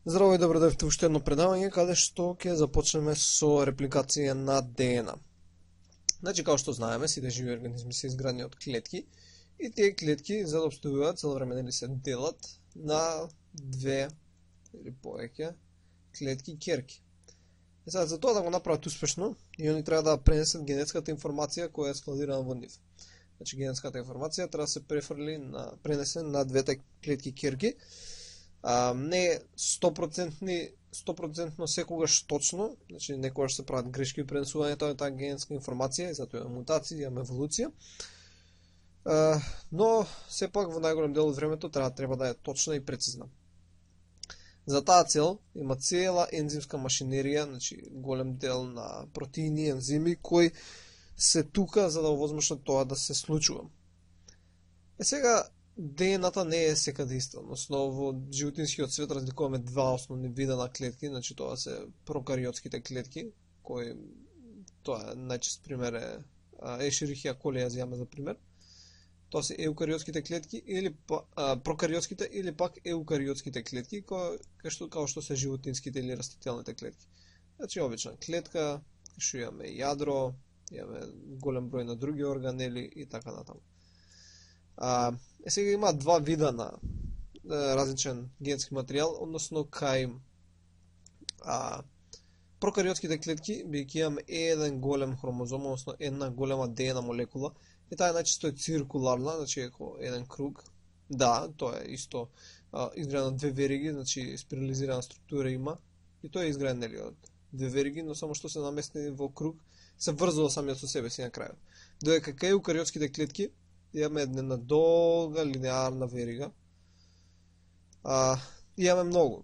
Здраво и добро дојдовте уште едно предавање каде што ќе започнеме со репликација на ДНА. Значи, како што знаеме, сите живи организми се изградени од клетки и тие клетки за да обстојуваат цело време се делат на две или повеќе клетки ќерки. Сега за тоа да го направат успешно, и они треба да пренесат генетската информација која е складирана во нив. Значи генетската информација треба да се пренесе на двете клетки ќерки. Не е 100% секогаш точно, значи некогаш се прават грешки при пренесувањето на таа генетска информација и затоа има мутации, има еволуција. Но сепак во најголем дел од времето треба да е точна и прецизна. За таа цел има цела ензимска машинерија, значи голем дел на протеини, ензими кои се тука за да овозможат тоа да се случува. Сега ДНА-та не е секаде иста, односно во животинскиот свет разликуваме два основни вида на клетки, значи тоа се прокариотските клетки, кои тоа најчест пример е Escherichia coli, ја земаме за пример. Тоа се еукариотските клетки или прокариотските или пак еукариотските клетки, како што се животинските или растителните клетки. Значи обична клетка, што имаме јадро, имаме голем број на други органели и така натаму. Сега има два вида на различен генетски материјал, односно кај прокариотските клетки бидејќи имаме еден голем хромозом, односно една голема ДНА молекула, и таа најчесто е циркуларна, значи како еден круг. Да, тоа е исто изградено од две вериги, значи спирализирана структура има, и тоа е изградено од две вериги, но само што се наместени во круг, се врзува самиот со себе си на крајот. Додека кај еукариотските клетки имаме една долга линеарна верига. Имаме многу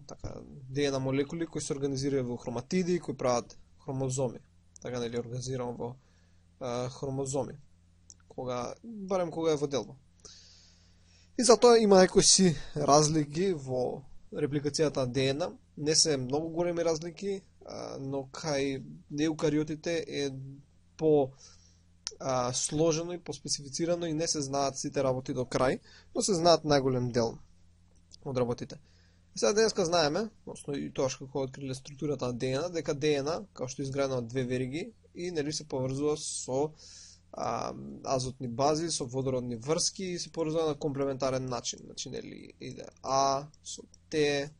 ДНА молекули кои се организираат во хроматиди, кои прават хромозоми. Така нели организирано во хромозоми. Барем кога е во делба. И затоа има некои си разлики во репликацијата на ДНА. Не се многу големи разлики, но кај еукариотите е по сложено и поспецифицирано и не се знаат сите работи до крај, но се знаат најголем дел од работите. И сега денеска знаеме, односно и тоа како откриле структурата на ДНА, дека ДНА, како што е изградено од две вериги, и нели се поврзува со азотни бази, со водородни врски и се поврзува на комплементарен начин. Значи нели иде А со Т,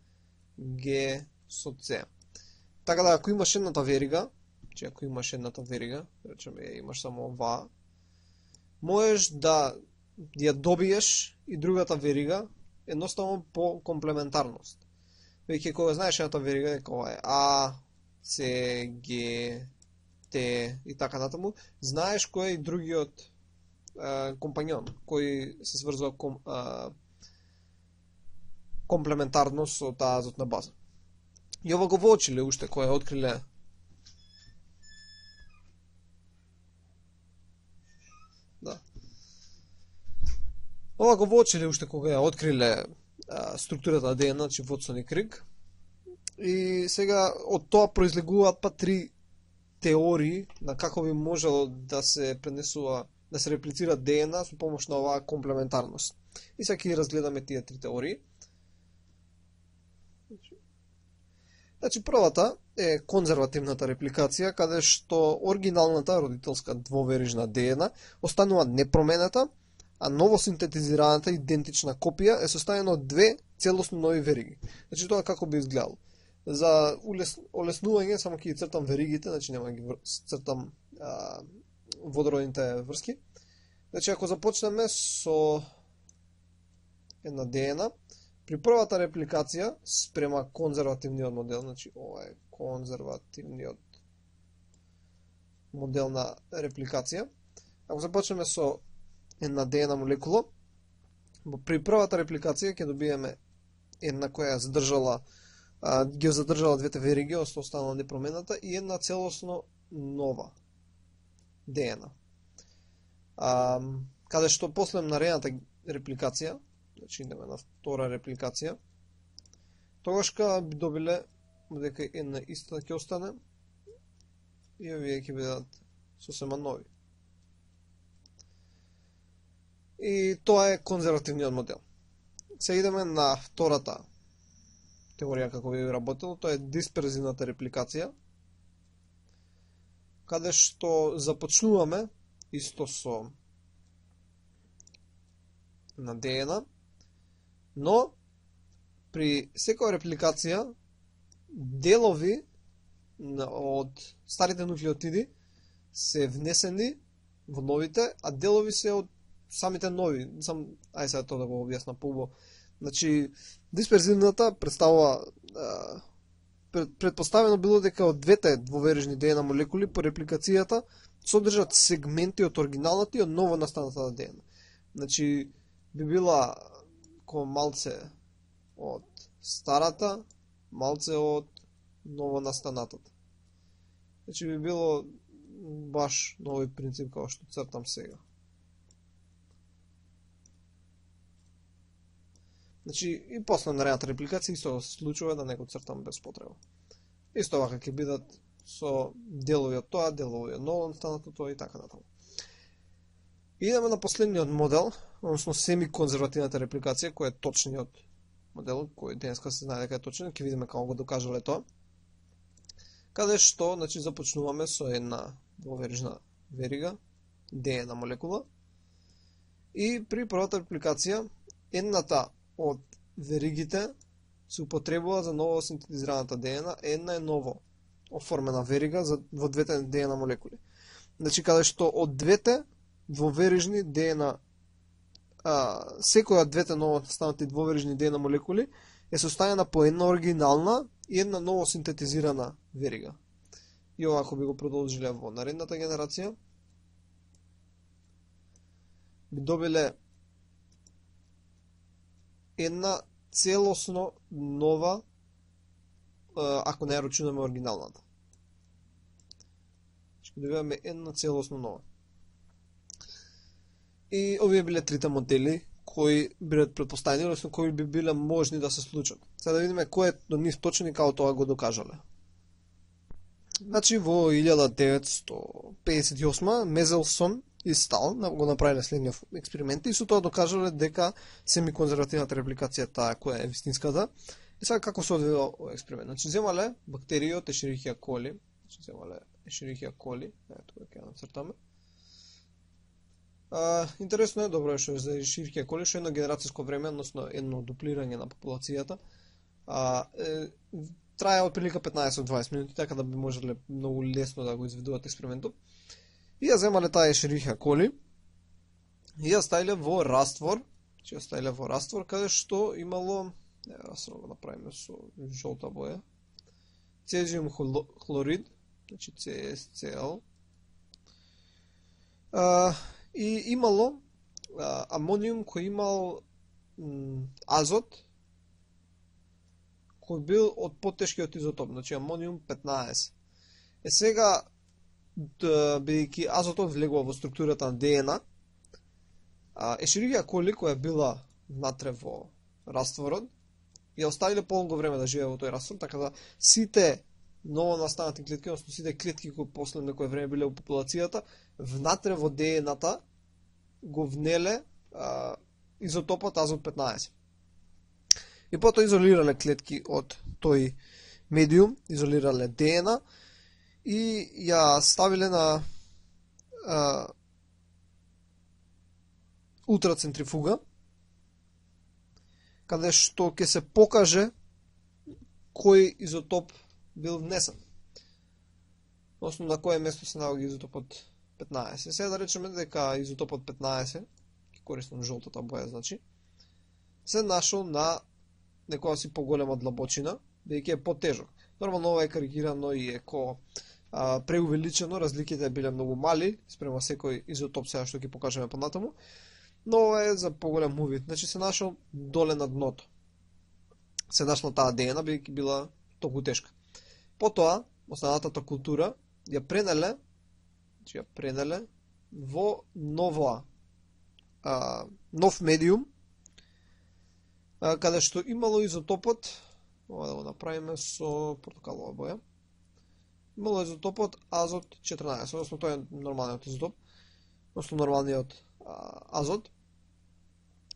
Г со С. Така да ако имаш едната верига, ако имаш едната верига, речеме имаш само ова, можеш да ја добиеш и другата верига едноставно по комплементарност. Веќе кога знаеш едната верига, дека ова е А, С, Г, Т и така натаму, знаеш кој е и другиот компањон, кој се сврзува комплементарно со таа азотна база. И ова го воочиле уште кој откриле Ова го воочиле уште кога ја откриле структурата на ДНА, значи Вотсон и Криг. И сега од тоа произлегуваат три теории на како би можело да се пренесува, да се реплицира ДНА со помош на оваа комплементарност. И сега ќе разгледаме тие три теории. Значи првата е конзервативната репликација, каде што оригиналната родителска двоверижна ДНА останува непроменета, а новосинтетизираната идентична копија е составена од две целосно нови вериги. Значи тоа како би изгледало. За олеснување само ќе ги цртам веригите, значи нема ги цртам водородните врски. Значи ако започнеме со една ДНА, при првата репликација спрема конзервативниот модел, значи ова е конзервативниот модел на репликација. Ако започнеме со една ДНА молекула, при првата репликација ќе добиеме една која ги задржала двете вериги, останала непромената, и една целосно нова ДНА. Каде што после наредната репликација, значи идеме на втора репликација, тогаш би добиле дека една иста ќе остане и овие ќе бидат сосема нови. И тоа е конзервативниот модел. Се идеме на втората теорија како би работело, тоа е дисперзивната репликација, каде што започнуваме исто со на ДНА, но при секоја репликација делови од старите нуклеотиди се внесени во новите, а делови се од самите нови. Ај сега тоа да го објасна поубаво. Значи, дисперзивната представува предпоставено било дека од двете двоверижни ДНА молекули по репликацијата содржат сегменти од оригиналната и од ново настаната ДНА. Значи, би била малце од старата, малце од ново настанатата. Значи би било баш на овој принцип како што цртам сега. Значи и после наредната репликација исто се случува да не го цртам без потреба. Исто вака ќе бидат со делови од тоа, делови од ново настанато тоа и така натаму. Идеме на последниот модел, односно семиконзервативната репликација, кој е точниот модел, кој денеска се знае дека е точен, ќе видиме како го докажале тоа. Каде што, значи, започнуваме со една двоверижна верига, ДНА молекула, и при првата репликација, едната од веригите се употребува за ново синтетизираната ДНА, една е ново оформена верига во двете ДНА молекули. Значи, каде што од двете двоверижни ДНА, секоја од двете ново настанати двоверижни ДНА молекули е составена по една оригинална и една ново синтетизирана верига. И ова ако би го продолжиле во наредната генерација, би добиле една целосно нова, ако не ја рачунаме оригиналната. Ще добиваме една целосно нова. И овие биле трите модели кои биле предпоставени, односно кои би биле можни да се случат. Сега да видиме кој е до нив точен и како тоа го докажале. Значи во 1958 Мезелсон и Стал го направиле следниот експеримент и со тоа докажале дека семиконзервативната репликација таа која е вистинската. И сега како се одвива овој експеримент? Значи земале бактерии од Escherichia coli, значи земале Escherichia coli, ето ќе ја нацртаме. Интересно е, добро е што е за Escherichia coli, што едно генерацијско време, односно едно дуплирање на популацијата, трае отприлика 15-20 минути, така да би можеле многу лесно да го изведуват експериментот. И ја земале таа Escherichia coli и ја ставиле во раствор, каде што имало, се го направиме со жолта боја, цезиум хлорид, значи CSCl, и имало амониум кој имал азот, кој бил од потешкиот изотоп, значи амониум 15. Сега, бидејќи азотот влегува во структурата на ДНА, Escherichia coli, која била внатре во растворот, ја оставиле полго време да живее во тој раствор, така да сите ново настанати клетки, односно сите клетки кои после некој време биле во популацијата, внатре во ДНА-та го внеле изотопот азот 15. И потоа изолирале клетки од тој медиум, изолирале ДНА и ја ставиле на ултрацентрифуга, каде што ќе се покаже кој изотоп бил внесен. Односно на кое место се наоѓа изотопот 15. Сега да речеме дека изотопот 15, ќе користам жолтата боја, значи, се нашол на некоја си поголема длабочина, бидејќи е потежок. Нормално ова е карикирано и еко преувеличено, разликите биле многу мали спрема секој изотоп сега што ќе покажеме понатаму, но ова е за поголем увид. Значи се нашол доле на дното. Се нашла таа ДНА бидејќи била толку тешка. Потоа, останатата култура ја пренеле во нов медиум, каде што имало изотопот, ова да го направиме со портокалова боја, имало изотопот азот 14, односно тој е нормалниот изотоп, односно нормалниот азот,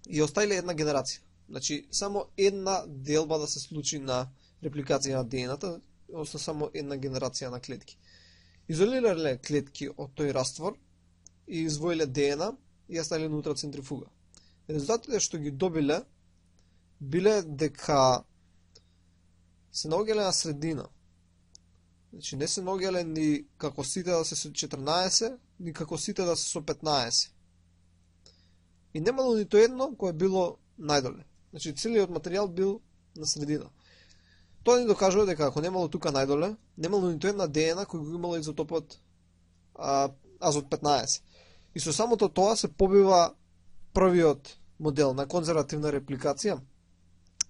и оставиле една генерација. Значи, само една делба да се случи на репликација на ДНА-та, односно само една генерација на клетки. Изолирале клетки од тој раствор и извоиле ДНА и ја ставиле внутра центрифуга. Резултатите што ги добиле биле дека се наоѓале на средина. Значи, не се наоѓале ни како сите да се со 14, ни како сите да се со 15. И немало нито едно кое било најдоле. Значи, целиот материјал бил на средина. Тоа ни докажува дека ако немало тука најдоле, немало нито една ДНА кој го имало изотопот азот 15. И со самото тоа се побива првиот модел на конзервативна репликација,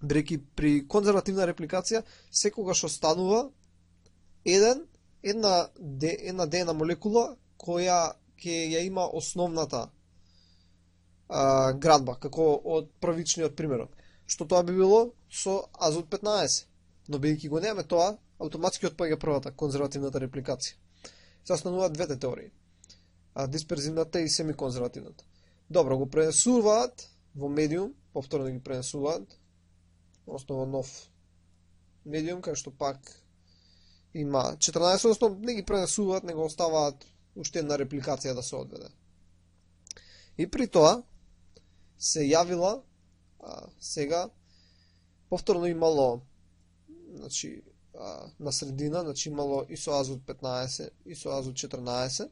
бидејќи при конзервативна репликација секогаш останува една ДНА молекула која ќе ја има основната градба, како од првичниот примерот. Што тоа би било со азот 15. Но бидејќи го немаме тоа, автоматски отпаѓа првата, конзервативната репликација. Се остануваат двете теории. Дисперзивната и семиконзервативната. Добро, го пренесуваат во медиум, повторно ги пренесуваат, односно во нов медиум, кај што пак има 14, односно не ги пренесуваат, не го оставаат уште една репликација да се одведе. И при тоа се јавила сега повторно имало, значи, на средина, значи имало и со азот 15 и со азот 14,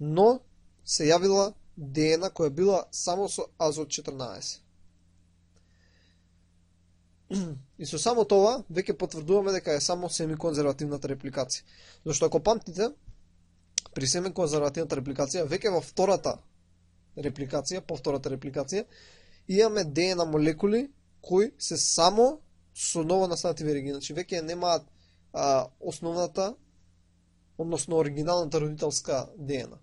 но се јавила ДНА која била само со азот 14. И со само тоа веќе потврдуваме дека е само семиконзервативната репликација. Зашто ако памтите, при семиконзервативната репликација, веќе во втората репликација, имаме ДНА молекули кои се само со ново настанати вериги. Значи веќе немаат основната, односно оригиналната родителска ДНА.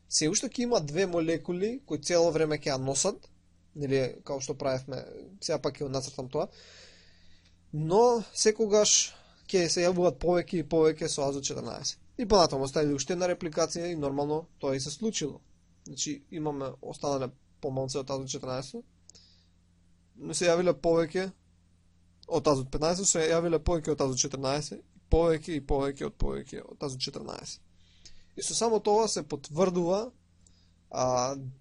Се уште ќе има две молекули кои цело време ќе ја носат, нели, како што правевме, сега пак ќе нацртам тоа, но секогаш ќе се јавуваат повеќе и повеќе со азот 14. И понатаму оставили уште една репликација и нормално тоа и се случило. Значи имаме останале помалце од азот 14, но се јавиле повеќе од азот 15, се јавиле повеќе од азот 14, повеќе од азот 14. И со само тоа се потврдува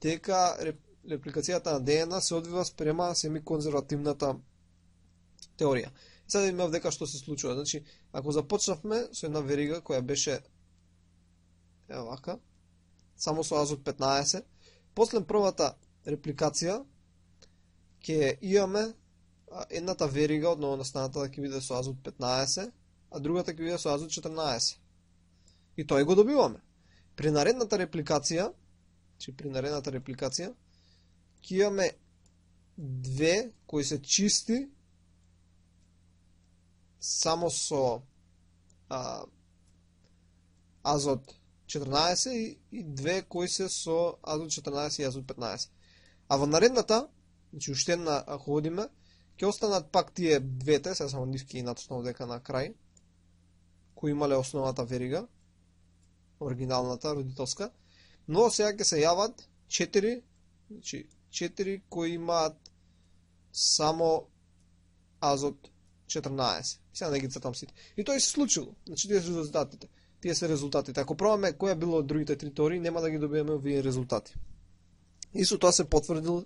дека репликацијата на ДНА се одвива спрема семиконзервативната теорија. Сега да имав дека што се случува. Значи, ако започнавме со една верига која беше вака, само со азот 15, после првата репликација ќе имаме едната верига од новонастаната да ќе биде со азот 15, а другата ќе биде со азот 14. И тоа го добиваме. При наредната репликација, ќе имаме две кои се чисти само со азот 14 и две кои се со азот 14 и азот 15. А во наредната, значи уште една ако одиме, ќе останат пак тие двете, сега само нивки и нацртнав дека на крај, кои имале основната верига, оригиналната, родителска, но сега ќе се јават 4, значи 4 кои имаат само азот 14. Сега не ги цртам сите. И тоа и се случило. Значи тие се резултатите. Ако пробаме која било од другите три теории, нема да ги добиеме овие резултати. И со тоа се потврдил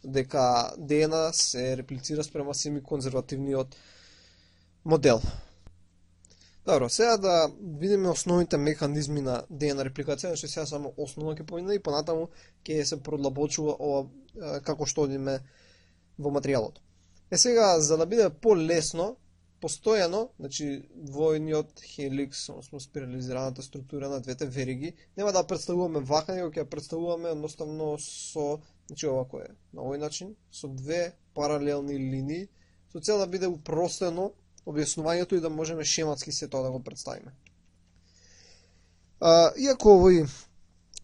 дека ДНА се реплицира спрема семиконзервативниот модел. Добро, сега да видиме основните механизми на ДНА репликација, значи сега само основно ќе помине и понатаму ќе се продлабочува ова како што одиме во материјалот. Сега, за да биде по-лесно, постојано, значи двојниот хеликс, односно спирализираната структура на двете вериги, нема да представуваме вака, него ќе представуваме едноставно со, значи овако е, на овој начин, со две паралелни линии, со цел да биде упростено објаснувањето и да можеме шематски се тоа да го представиме. Иако овој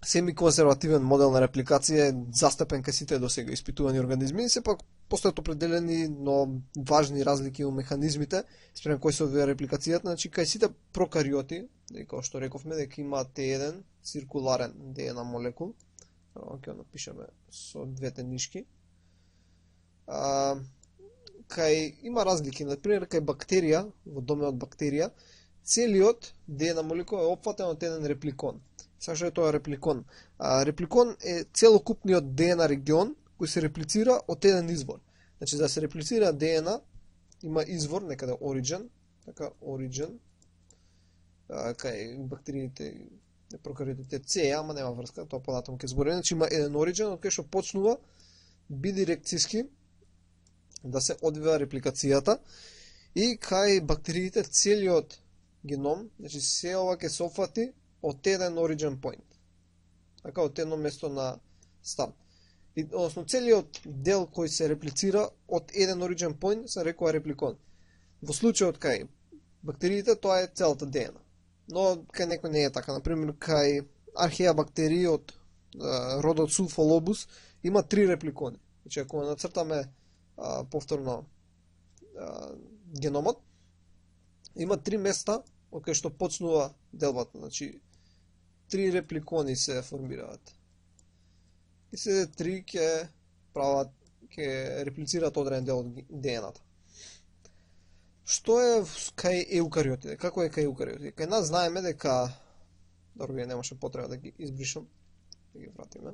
семиконзервативен модел на репликација е застапен кај сите досега испитувани организми, сепак постојат определени, но важни разлики у механизмите спрема кои се одвива репликацијата. Значи, кај сите прокариоти, како што рековме, дека има Т1 циркуларен ДНА молекул, ќе напишеме со двете нишки, има разлики. Например, кај бактерија, во домеот бактерија, целиот ДНК молекула е опфатен од еден репликон. Што е тоа репликон? Репликон е целокупниот ДНК регион кој се реплицира од еден извор. Значи, за да се реплицира ДНК, има извор, некаде origin, така origin, кај бактериите, прокариотите С, ама нема врска, тоа понатаму ќе збориме. Значи, има еден origin од кај што почнува бидирекциски да се одвива репликацијата и кај бактериите целиот геном, значи се ова ќе се опфати од еден origin point. Така, од едно место на старт. И, односно, целиот дел кој се реплицира од еден origin point се рекува репликон. Во случајот кај бактериите тоа е целата ДНК. Но кај некој не е така. Например, кај археа бактерии од родот Sulfolobus има 3 репликони. Значи, ако нацртаме повторно геномот, има 3 места од кај што почнува делбата. Значи, 3 репликони се формираат. И се 3 ќе реплицираат одреден дел од ДНК-та. Што е кај еукариотите? Како е кај еукариотите? Кај нас знаеме дека... Добро, немаше потреба да ги избришам. Да ги вратиме.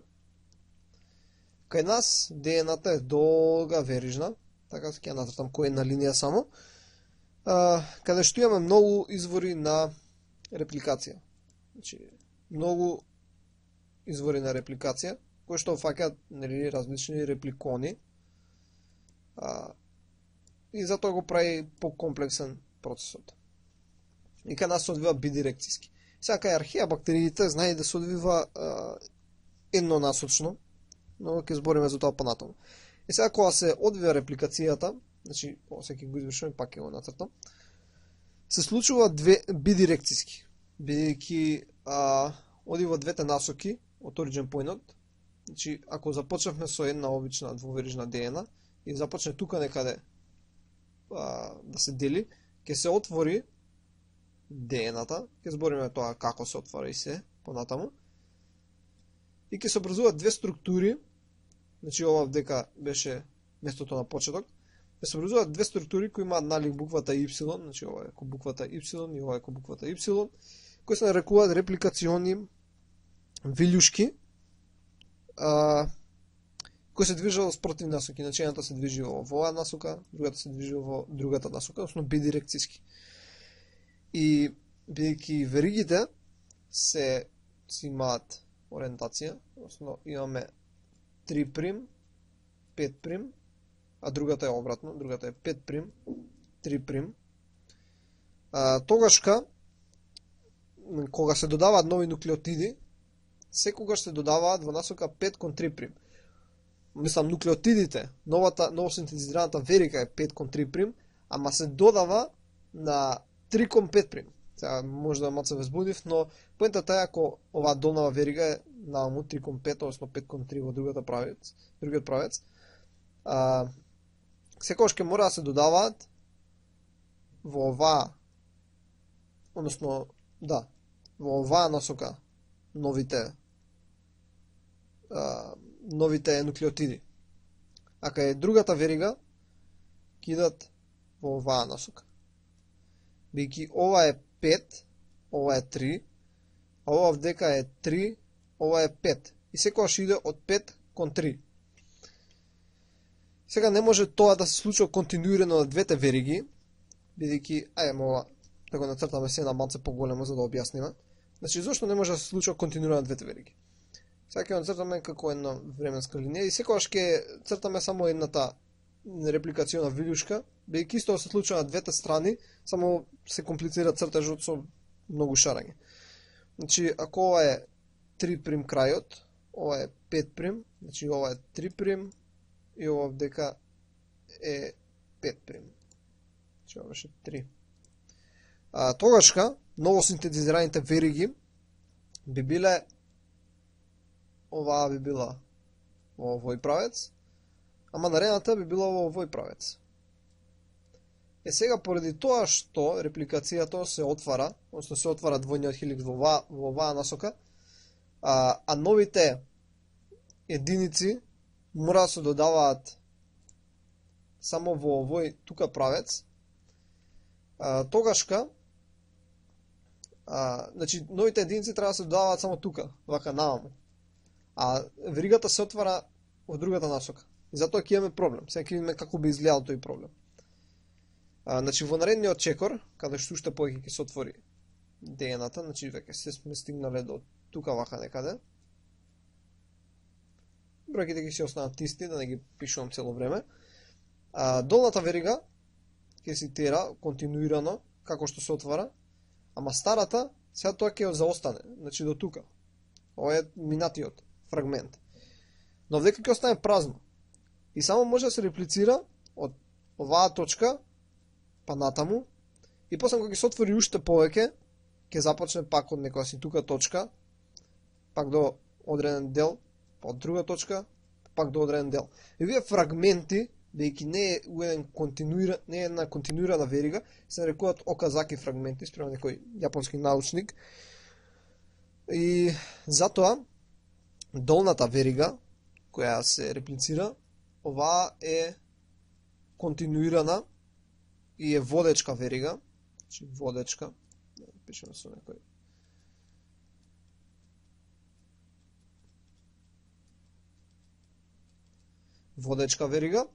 Кај нас ДНК-та е долга верижна. Така ќе ја нацртам кој е на линија само. Каде што имаме многу извори на репликација. Значи, многу извори на репликација, кои што фаќаат различни репликони. И затоа го прави покомплексен процесот. И кај нас се одвива бидирекциски. Сега кај археа бактериите знае да се одвива еднонасочно, но ќе збориме за тоа понатаму. И сега кога се одвива репликацијата, значи, сега ќе го извршувам и пак ќе го нацртам, се случува бидирекциски, бидејќи оди во двете насоки од origin point-от. Значи, ако започнавме со една обична двоверижна ДНК и започне тука некаде да се дели, ќе се отвори ДНК-та, ќе збориме тоа како се отвора и се понатаму, и ќе се образуваат две структури. Значи, ова вдека беше местото на почеток. Ќе се образуваат две структури кои имаат налик буквата Y, значи ова е ко буквата Y и ова е ко буквата Y, кои се нарекуваат репликациони вилјушки, кој се движи во спротивни насоки. Значи, едната се движи во оваа насока, другата се движи во другата насока, односно бидирекциски. И бидејќи веригите се имаат ориентација, односно имаме 3', 5', а другата е обратно, другата е 5', 3'. Тогашка, кога се додаваат нови нуклеотиди, секогаш се додаваат во насока 5 кон 3'. Мислам, нуклеотидите, ново синтезираната верига е 5 кон 3', ама се додава на 3 кон 5'. Сега може да маца ве збудив, но поентата е ако оваа долнава верига е нааму 3 кон 5, односно 5 кон 3 во другиот правец, секогаш ќе мора да се додаваат во оваа, односно, да, во оваа насока новите нуклеотиди. А кај другата верига ќе идат во оваа насока. Бидејќи ова е 5, ова е 3, а ова вдека е 3, ова е 5. И секогаш иде од 5 кон 3. Сега не може тоа да се случува континуирано на двете вериги, бидејќи, ова да го нацртаме се на малце поголемо за да објасниме. Значи, зошто не може да се случува континуирано на двете вериги? Сега ќе нацртаме како една временска линија и секогаш ќе цртаме само едната репликациона вилјушка, бидејќи исто се случува на двете страни, само се комплицира цртежот со многу шарање. Значи, ако ова е 3' крајот, ова е 5', значи ова е 3' и ова вдека е 5'. Значи, ова беше 3. Тогашка, новосинтезираните вериги би биле, оваа би била во овој правец, ама наредната би била во овој правец. Сега, поради тоа што репликацијата се отвара, односно се отвара двојниот хеликс во оваа насока, а новите единици мора да се додаваат само во овој тука правец, тогашка значи новите единици треба да се додаваат само тука, вака наваму. А веригата се отвара во другата насока. И затоа ќе имаме проблем. Сега ќе видиме како би изгледал тој проблем. Значи во наредниот чекор, каде што уште повеќе ќе се отвори ДНА-та, значи веќе се сме стигнале до тука вака некаде. Бројките ќе се останат исти, да не ги пишувам цело време. Долната верига ќе се тера континуирано како што се отвара, ама старата сега тоа ќе заостане, значи до тука. Ова е минатиот фрагмент. Но вдека ќе остане празно. И само може да се реплицира од оваа точка па натаму, и после кога ќе се отвори уште повеќе, ќе започне пак од некоја си тука точка, пак до одреден дел, па од друга точка, пак до одреден дел. И вие фрагменти, бидејќи не е една континуирана верига, се нарекуваат оказаки фрагменти, спрема некој јапонски научник. И затоа долната верига која се реплицира, оваа е континуирана и е водечка верига, значи водечка, да пишеме со некој водечка верига,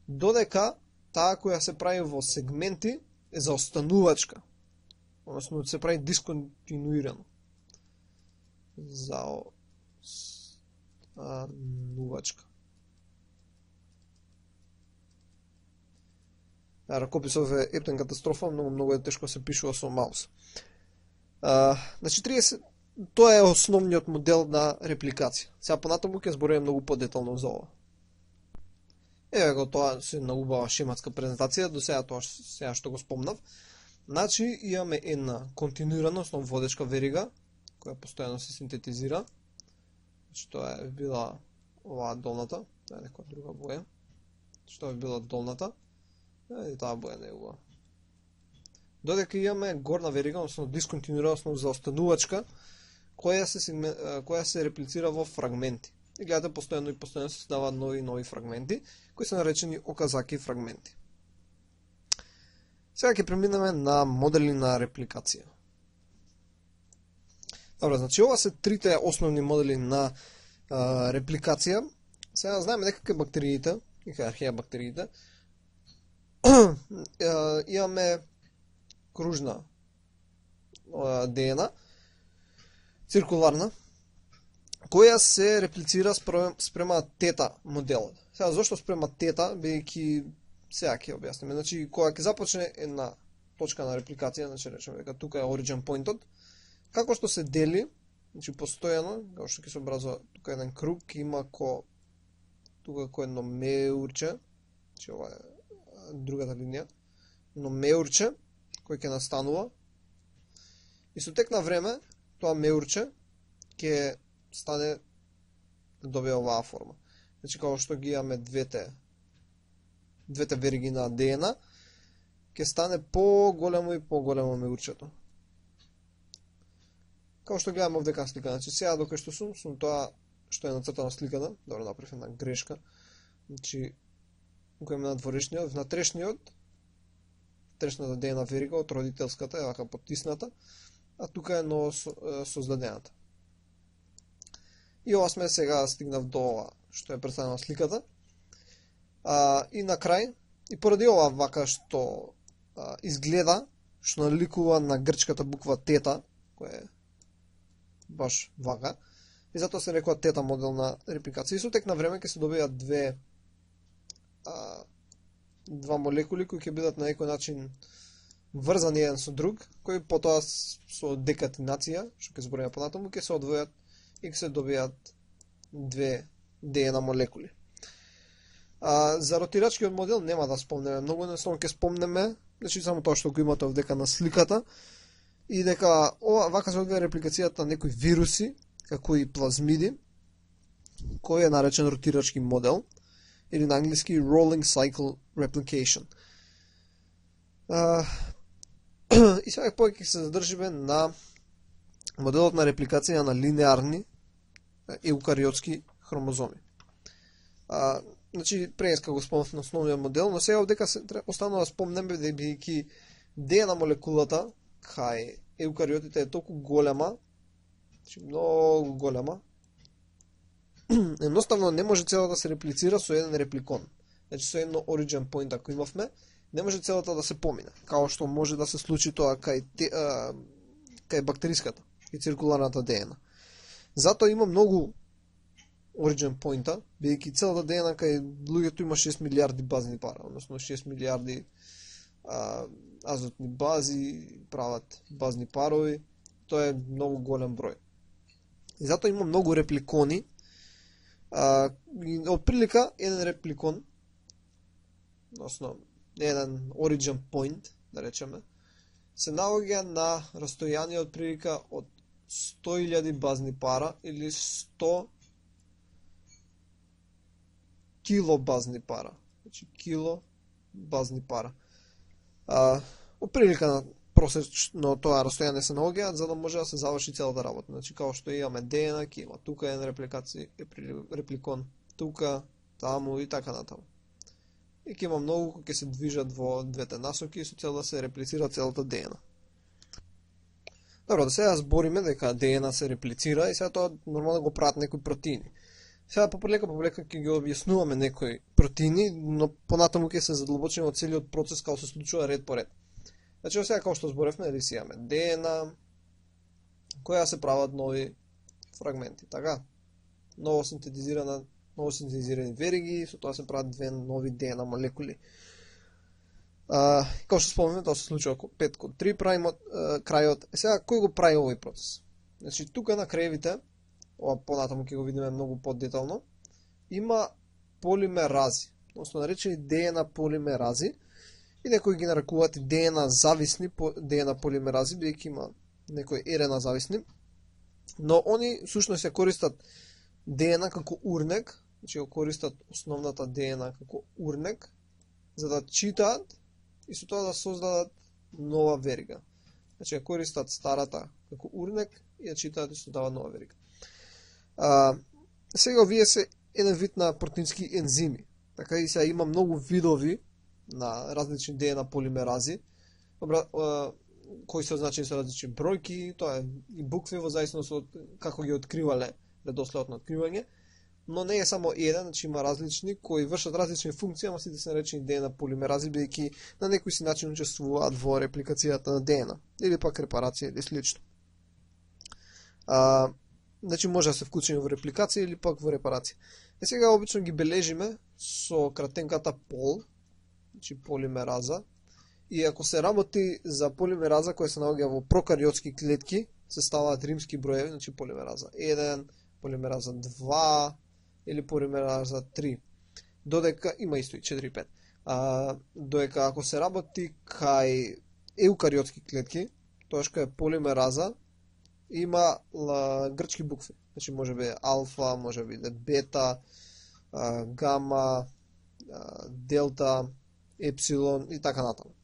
додека таа која се прави во сегменти е заостанувачка, односно се прави дисконтинуирано. Заостанувачка. Ракописов е ептен катастрофа, многу е тешко се пишува со маус. Значи 30, тоа е основниот модел на репликација. Сега понатаму ќе збориме многу подетално за ова. Еве го тоа се на убава шематска презентација, до сега тоа сега што го спомнав. Значи имаме една континуирана, основно водечка верига, која постојано се синтетизира. Значи тоа е била оваа долната, тоа е некоја друга боја. Што е била долната? И таа боја не е убава. Додека имаме горна верига, односно дисконтинуирана, односно заостанувачка, која се реплицира во фрагменти. И гледате, постојано се создаваат нови фрагменти, кои се наречени оказаки фрагменти. Сега ќе преминеме на модели на репликација. Добро, значи ова се трите основни модели на репликација. Сега знаеме дека кај бактериите, и кај археабактериите, имаме кружна ДНА, циркуларна, која се реплицира спрема тета моделот. Сега зошто спрема тета, бидејќи сега ќе објасниме. Значи кога ќе започне една точка на репликација, значи речеме дека тука е origin point-от, како што се дели, значи постојано, како што ќе се образува тука еден круг, има тука едно меурче, значи ова е другата линија, но меурче кој ќе настанува, и со тек на време тоа меурче ќе стане да добие оваа форма. Значи како што ги имаме двете вериги на ДНА, ќе стане поголемо и поголемо меурчето. Како што гледаме овдека слика, значи сега докај што сум тоа што е нацртано сликата, добро направив една грешка. Значи кој е надворешниот, внатрешниот, трешната ДНА верига од родителската е вака потисната, а тука е ново создадената. И ова сме сега стигнав до ова што е представено сликата. И на крај, и поради ова вака што изгледа, што наликува на грчката буква тета, која е баш вака, и затоа се рекува тета модел на репликација. И со тек на време ќе се добијат два молекули кои ќе бидат на некој начин врзани еден со друг, кои потоа со декатинација, што ќе збориме понатаму, ќе се одвојат и ќе се добијат две ДНА молекули. За ротирачкиот модел нема да спомнеме многу, едноставно ќе спомнеме, значи само тоа што го имате овдека на сликата, и дека вака се одвива репликацијата на некои вируси, како и плазмиди, кој е наречен ротирачки модел, или на англиски Rolling Cycle Replication. И сега повеќе се задржиме на моделот на репликација на линеарни еукариотски хромозоми. значи преска го спомнав на основниот модел, но сега овдека останува да спомнеме бидејќи ДНА молекулата кај еукариотите е толку голема, значи многу голема, едноставно не може целата да се реплицира со еден репликон. Значи со едно origin point ако имавме, не може целата да се помине, као што може да се случи тоа кај бактериската и циркуларната ДНА. Затоа има многу origin point-а, бидејќи целата ДНА кај луѓето има 6 милиарди базни пара, односно 6 милиарди азотни бази, прават базни парови, тоа е многу голем број. И затоа има многу репликони, од прилика еден репликон, односно еден origin point, да речеме, се наоѓа на растојание од прилика од 100.000 базни пара или 100 кило базни пара. Значи кило базни пара. Од прилика на просечно тоа растојание се наоѓаат за да може да се заврши целата работа. Значи као што имаме ДНА, ќе има тука еден репликон, тука, таму и така натаму. И ќе има многу кои ќе се движат во двете насоки со цел да се реплицира целата ДНА. Добро, да сега збориме дека ДНА се реплицира и сега тоа нормално го прават некои протеини. Сега пополека ќе ги објаснуваме некои протеини, но понатаму ќе се задлабочиме од целиот процес како се случува ред по ред. Значи сега како што зборевме, си имаме ДНА, која се прават нови фрагменти, така? Ново синтезирани вериги, со тоа се прават две нови ДНА молекули. Како што спомнеме, тоа се случува 5 кон 3 крајот. Сега кој го прави овој процес? Значи тука на краевите, ова понатаму ќе го видиме многу подетално, има полимерази, односно наречени ДНА полимерази, и некои ги нарекуваат ДНА зависни ДНА полимерази, бидејќи има некои РНА зависни, но они всушност ја користат ДНА како урнек, значи ја користат основната ДНА како урнек, за да читаат и со тоа да создадат нова верига. Значи ја користат старата како урнек и ја читаат и создаваат нова верига. Сега овие се еден вид на протеински ензими. Така и сега има многу видови на различни ДНА полимерази, кои се означени со различни бројки, тоа е и букви во зависност од како ги откривале редоследот на откривање, но не е само еден, значи има различни кои вршат различни функции, ама сите се наречени ДНА полимерази, бидејќи на некој си начин учествуваат во репликацијата на ДНА, или пак репарација или слично. Значи може да се вклучени во репликација или пак во репарација. И сега обично ги бележиме со кратенката пол, значи полимераза, и ако се работи за полимераза која се наоѓа во прокариотски клетки, се ставаат римски броеви, значи полимераза 1, полимераза 2 или полимераза 3. Додека има исто и 4 и 5. Додека ако се работи кај еукариотски клетки, тоа што е полимераза, има грчки букви. Значи може би алфа, може би бета, гама, делта, епсилон и така натаму.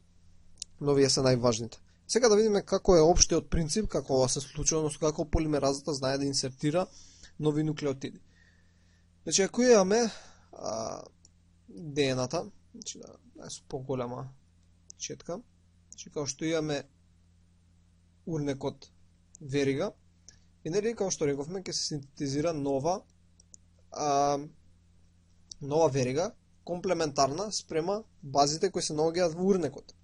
Но вие се најважните. Сега да видиме како е општиот принцип, како ова се случува, односно како полимеразата знае да инсертира нови нуклеотиди. Значи ако имаме ДНА-та, значи да е со поголема четка, значи како што имаме урнекот верига, и нели како што рековме ќе се синтезира нова верига комплементарна спрема базите кои се наоѓаат во урнекот.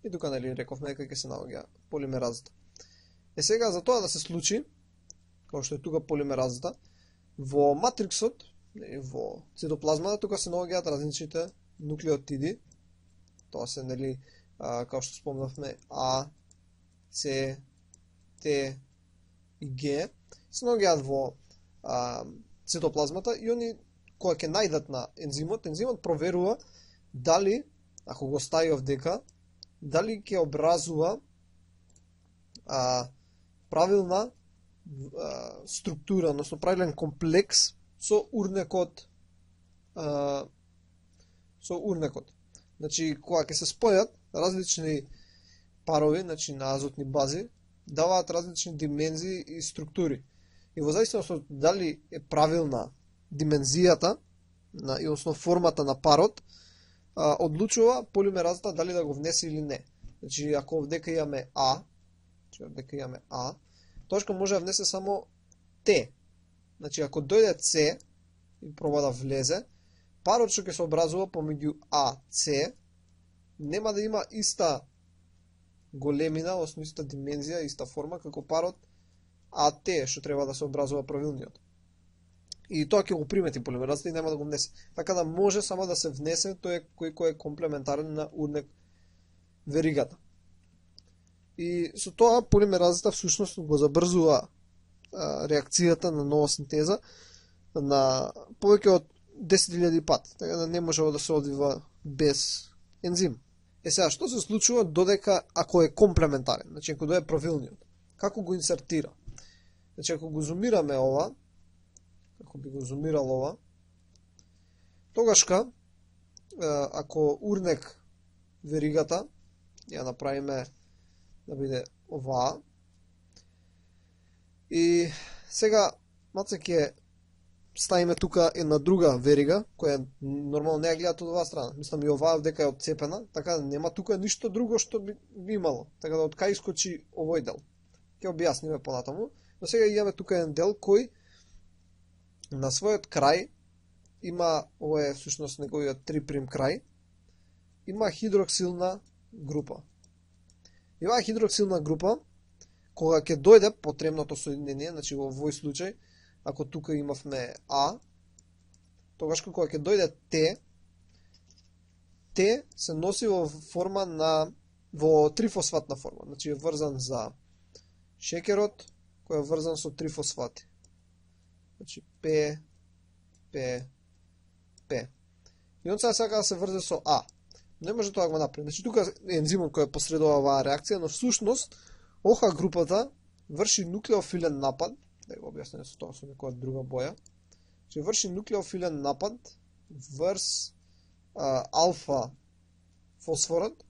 И тука нели рековме дека ќе се наоѓа полимеразата. Сега за тоа да се случи, како што е тука полимеразата, во матриксот, во цитоплазмата тука се наоѓаат различните нуклеотиди. Тоа се нели како што спомнавме А, С, Т и Г, се наоѓаат во цитоплазмата и они кога ќе најдат на ензимот проверува дали, ако го стави овдека, дали ќе образува правилна структура, односно правилен комплекс со урнекот. Значи, кога ќе се спојат различни парови, значи на азотни бази, даваат различни димензии и структури. И во зависност од дали е правилна димензијата, односно формата на парот, одлучува полимеразата дали да го внесе или не. Значи, ако овдека имаме А, точка може да внесе само Т. Значи, ако дојде С и проба да влезе, парот што ќе се образува помеѓу А, С, нема да има иста големина, односно иста димензија, иста форма, како парот АТ, што треба да се образува правилниот. И тоа ќе го примети полимеразата и нема да го внесе. Така да може само да се внесе тој кој е комплементарен на урнек веригата. И со тоа полимеразата всушност го забрзува реакцијата на нова синтеза на повеќе од 10.000 пати. Така да не може да се одвива без ензим. Сега, што се случува додека ако е комплементарен, значи ако дое правилниот? Како го инсертира? Значи ако го зумираме ова, ако би го зумирал ова, тогашка, ако урнек веригата, ја направиме да биде оваа, и сега маце ќе ставиме тука една друга верига, која нормално не ја гледат од оваа страна. Мислам и оваа дека е отцепена, така да нема тука ништо друго што би имало. Така да од кај искочи овој дел. Ќе објасниме понатаму. Но сега имаме тука еден дел кој на својот крај има, ова е всушност неговиот 3' крај, има хидроксилна група. И оваа хидроксилна група, кога ќе дојде потребното соединение, значи во овој случај, ако тука имавме А, тогаш кога ќе дојде Т се носи во форма во трифосфатна форма. Значи е врзан за шекерот, кој е врзан со трифосфати. Значи П. И он сега сака да се врзе со А. Не може тоа да го направи. Значи тука е ензимот кој посредува оваа реакција, но всушност ОХ групата врши нуклеофилен напад, да го објасниме со тоа со некоја друга боја. Че врши нуклеофилен напад врз алфа фосфорот,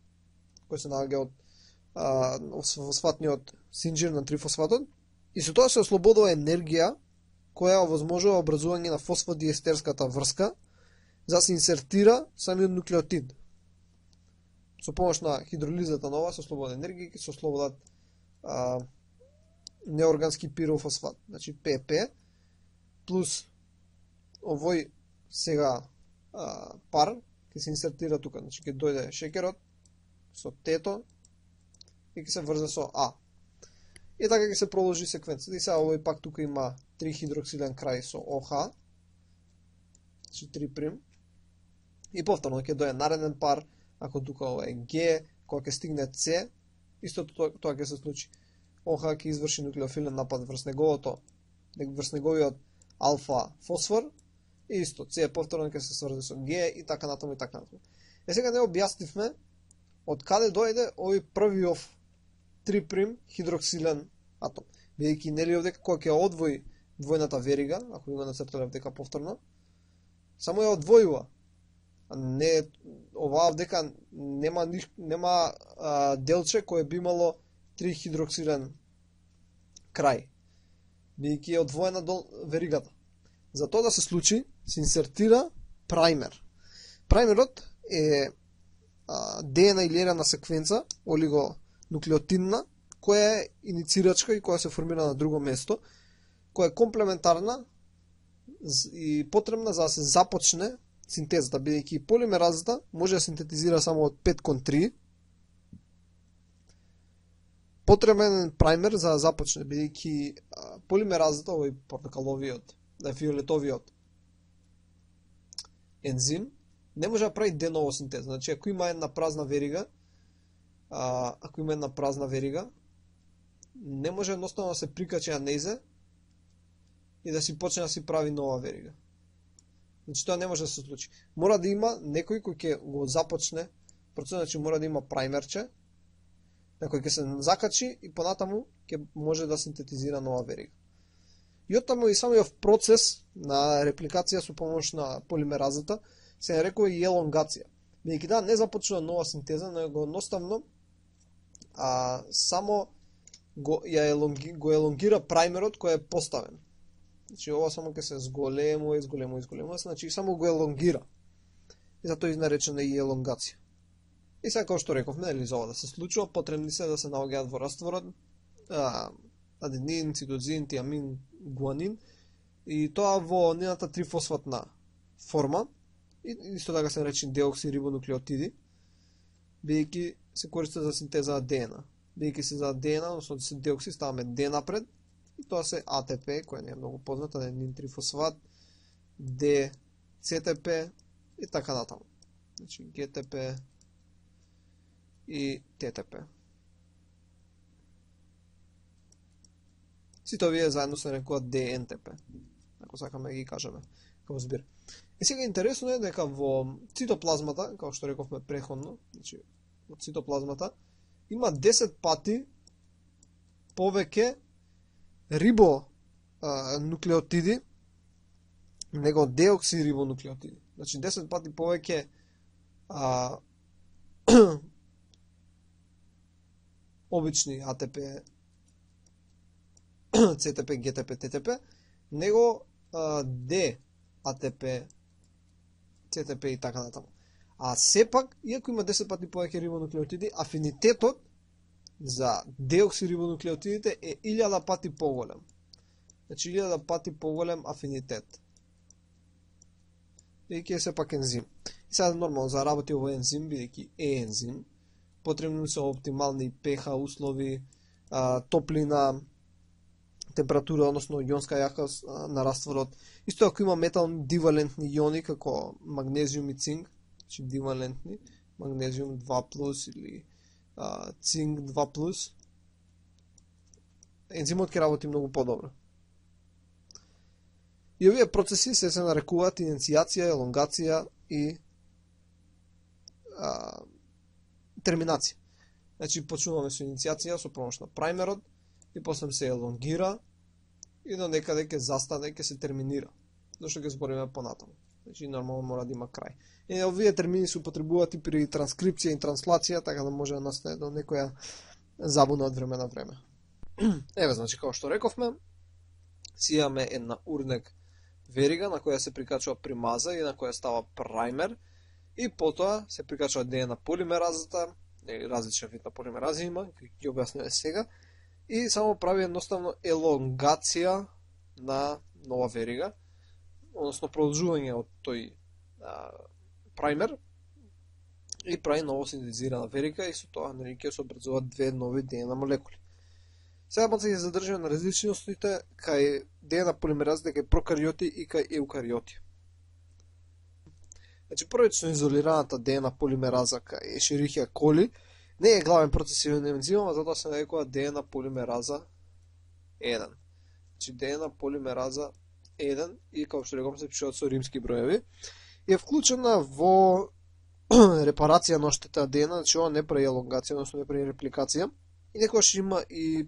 кој се наоѓа од фосфатниот синџир на трифосфатот, и со тоа се ослободува енергија која овозможува образување на фосфодиестерската врска за да се инсертира самиот нуклеотид. Со помош на хидролизата на ова се ослобода енергија и се ослободат неоргански пирофосфат, значи ПП, плюс овој сега пар ќе се инсертира тука, значи ќе дојде шекерот со тето и ќе се врзе со А. И така ќе се продолжи секвенцата. И сега овој пак тука има 3 хидроксилен крај со ОХ, значи 3'. И повторно ќе дојде нареден пар, ако тука ова е Г, кога ќе стигне С, истото тоа ќе се случи. ОХ ќе изврши нуклеофилен напад врз неговиот алфа фосфор и исто С повторно ќе се сврзе со Г и така натаму и така натаму. Сега не објаснивме од каде дојде овој првиот 3' хидроксилен атом. Бидејќи нели овдека кога ќе одвои двојната верига, ако има нацртале овдека повторно, само ја одвојува. Не, оваа овдека нема делче кое би имало 3 хидроксилен крај, бидејќи е одвоена до веригата. За тоа да се случи, се инсертира праймер. Праймерот е ДНА или RNA секвенца, олигонуклеотидна, која е иницирачка и која се формира на друго место, која е комплементарна и потребна за да се започне синтезата, бидејќи полимеразата може да синтетизира само од 5:3. Потребен праймер за да започне, бидејќи полимеразата, овој портокаловиот, фиолетовиот ензим, не може да прави деново синтеза. Значи, ако има една празна верига, не може едноставно да се прикачи на нејзе и да си почне да си прави нова верига. Значи, тоа не може да се случи. Мора да има некој кој ќе го започне процесот, значи мора да има праймерче, на кој ќе се закачи и понатаму ќе може да синтетизира нова верига. И оттаму и самиот процес на репликација со помош на полимеразата се нарекува и елонгација. Бидејќи да не започнува нова синтеза, но едноставно само го елонгира праймерот кој е поставен. Значи ова само ќе се зголемува, значи само го елонгира. И затоа е наречена и елонгација. И сега како што рековме, нели за ова да се случува, потребни се да се наоѓаат во растворот аденин, цитозин, тиамин, гуанин и тоа во нената трифосфатна форма, и исто така се наречени деоксирибонуклеотиди, бидејќи се користат за синтеза на ДНА. Бидејќи се за ДНА, односно се деокси, ставаме Д напред, и тоа се АТП, која не е многу позната, аденин трифосфат, Д, ЦТП и така натаму. Значи ГТП и ТТП. Сите овие заедно се нарекуваат ДНТП, ако сакаме ги кажеме како збир. И сега интересно е дека во цитоплазмата, како што рековме преходно, значи во цитоплазмата има 10 пати повеќе рибонуклеотиди него деоксирибонуклеотиди. Значи 10 пати повеќе обични АТП, ЦТП, ГТП, ТТП, него Д, АТП, ЦТП и така натаму. А сепак, иако има 10 пати повеќе рибонуклеотиди, афинитетот за деоксирибонуклеотидите е 1000 пати поголем. Значи 1000 пати поголем афинитет. Бидејќи е сепак ензим. И сега нормално за работи овој ензим, бидејќи е ензим, потребни се оптимални pH услови, топлина, температура, односно јонска јакост на растворот. Исто ако има метални дивалентни јони како магнезиум и цинк, значи дивалентни, магнезиум 2+ или цинк 2+, ензимот ќе работи многу подобро. И овие процеси се нарекуваат иницијација, елонгација и терминација. Значи почнуваме со иницијација, со помош на праймерот, и после се елонгира и до некаде ќе застане, ќе се терминира. Зашто ќе збориме понатаму. Значи нормално мора да има крај. И овие термини се употребуваат и при транскрипција и транслација, така да може да настане до некоја забуна од време на време. Еве, значи како што рековме, си имаме една урнек верига на која се прикачува примаза и на која става праймер, и потоа се прикачува ДНА полимеразата, различен вид на полимерази има, ќе објаснеме сега, и само прави едноставно елонгација на нова верига, односно продолжување од тој праймер, и прави ново синтезирана верига, и со тоа ќе се образуваат две нови ДНА молекули. Сега пат се ќе задржиме на различностите кај ДНА полимеразите кај прокариоти и кај еукариоти. Значи првично изолираната ДНА полимераза кај Escherichia coli не е главен процесивен ензим, а затоа се нарекува ДНА полимераза 1. Значи ДНА полимераза 1 и како што реком се пишуваат со римски броеви, е вклучена во репарација на оштета ДНА, значи ова не прави елонгација, односно не прави репликација. И некојаш има и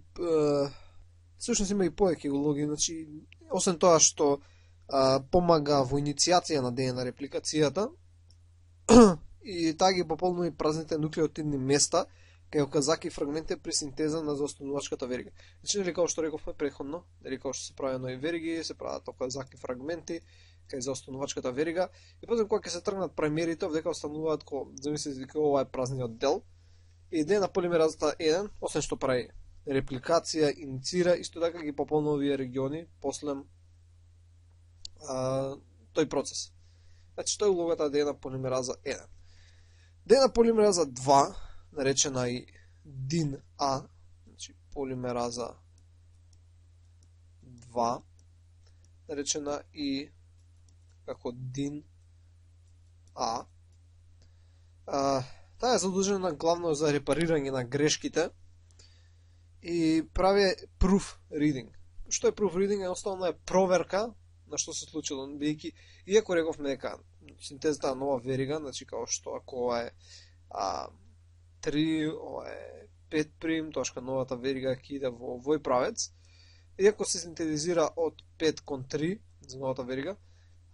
всушност има и повеќе улоги, значи освен тоа што помага во иницијација на ДНА репликацијата и таа ги пополнува и празните нуклеотидни места кај оказаки фрагменти при синтеза на заостанувачката верига. Значи нели како што рековме преходно, нели како што се прави нови вериги, се прават оказаки фрагменти кај заостанувачката верига и потоа кога ќе се тргнат праймерите, дека остануваат замислите дека ова е празниот дел. И ДНА полимеразата 1, освен што прави репликација, иницира, исто така ги пополнува овие региони после тој процес. Значи, тоа е улогата на ДНА полимераза 1. ДНА полимераза 2, наречена и DIN-A, значи полимераза 2, наречена и како DIN-A, таа е задолжена главно за репарирање на грешките и прави proofreading. Што е proofreading? Едноставно е проверка на што се случило, бидејќи иако рековме дека синтезата на нова верига, значи како што ако ова е 3, ова е 5 прим, тоашка новата верига ќе иде во овој правец, иако се синтезира од 5 кон 3 за новата верига,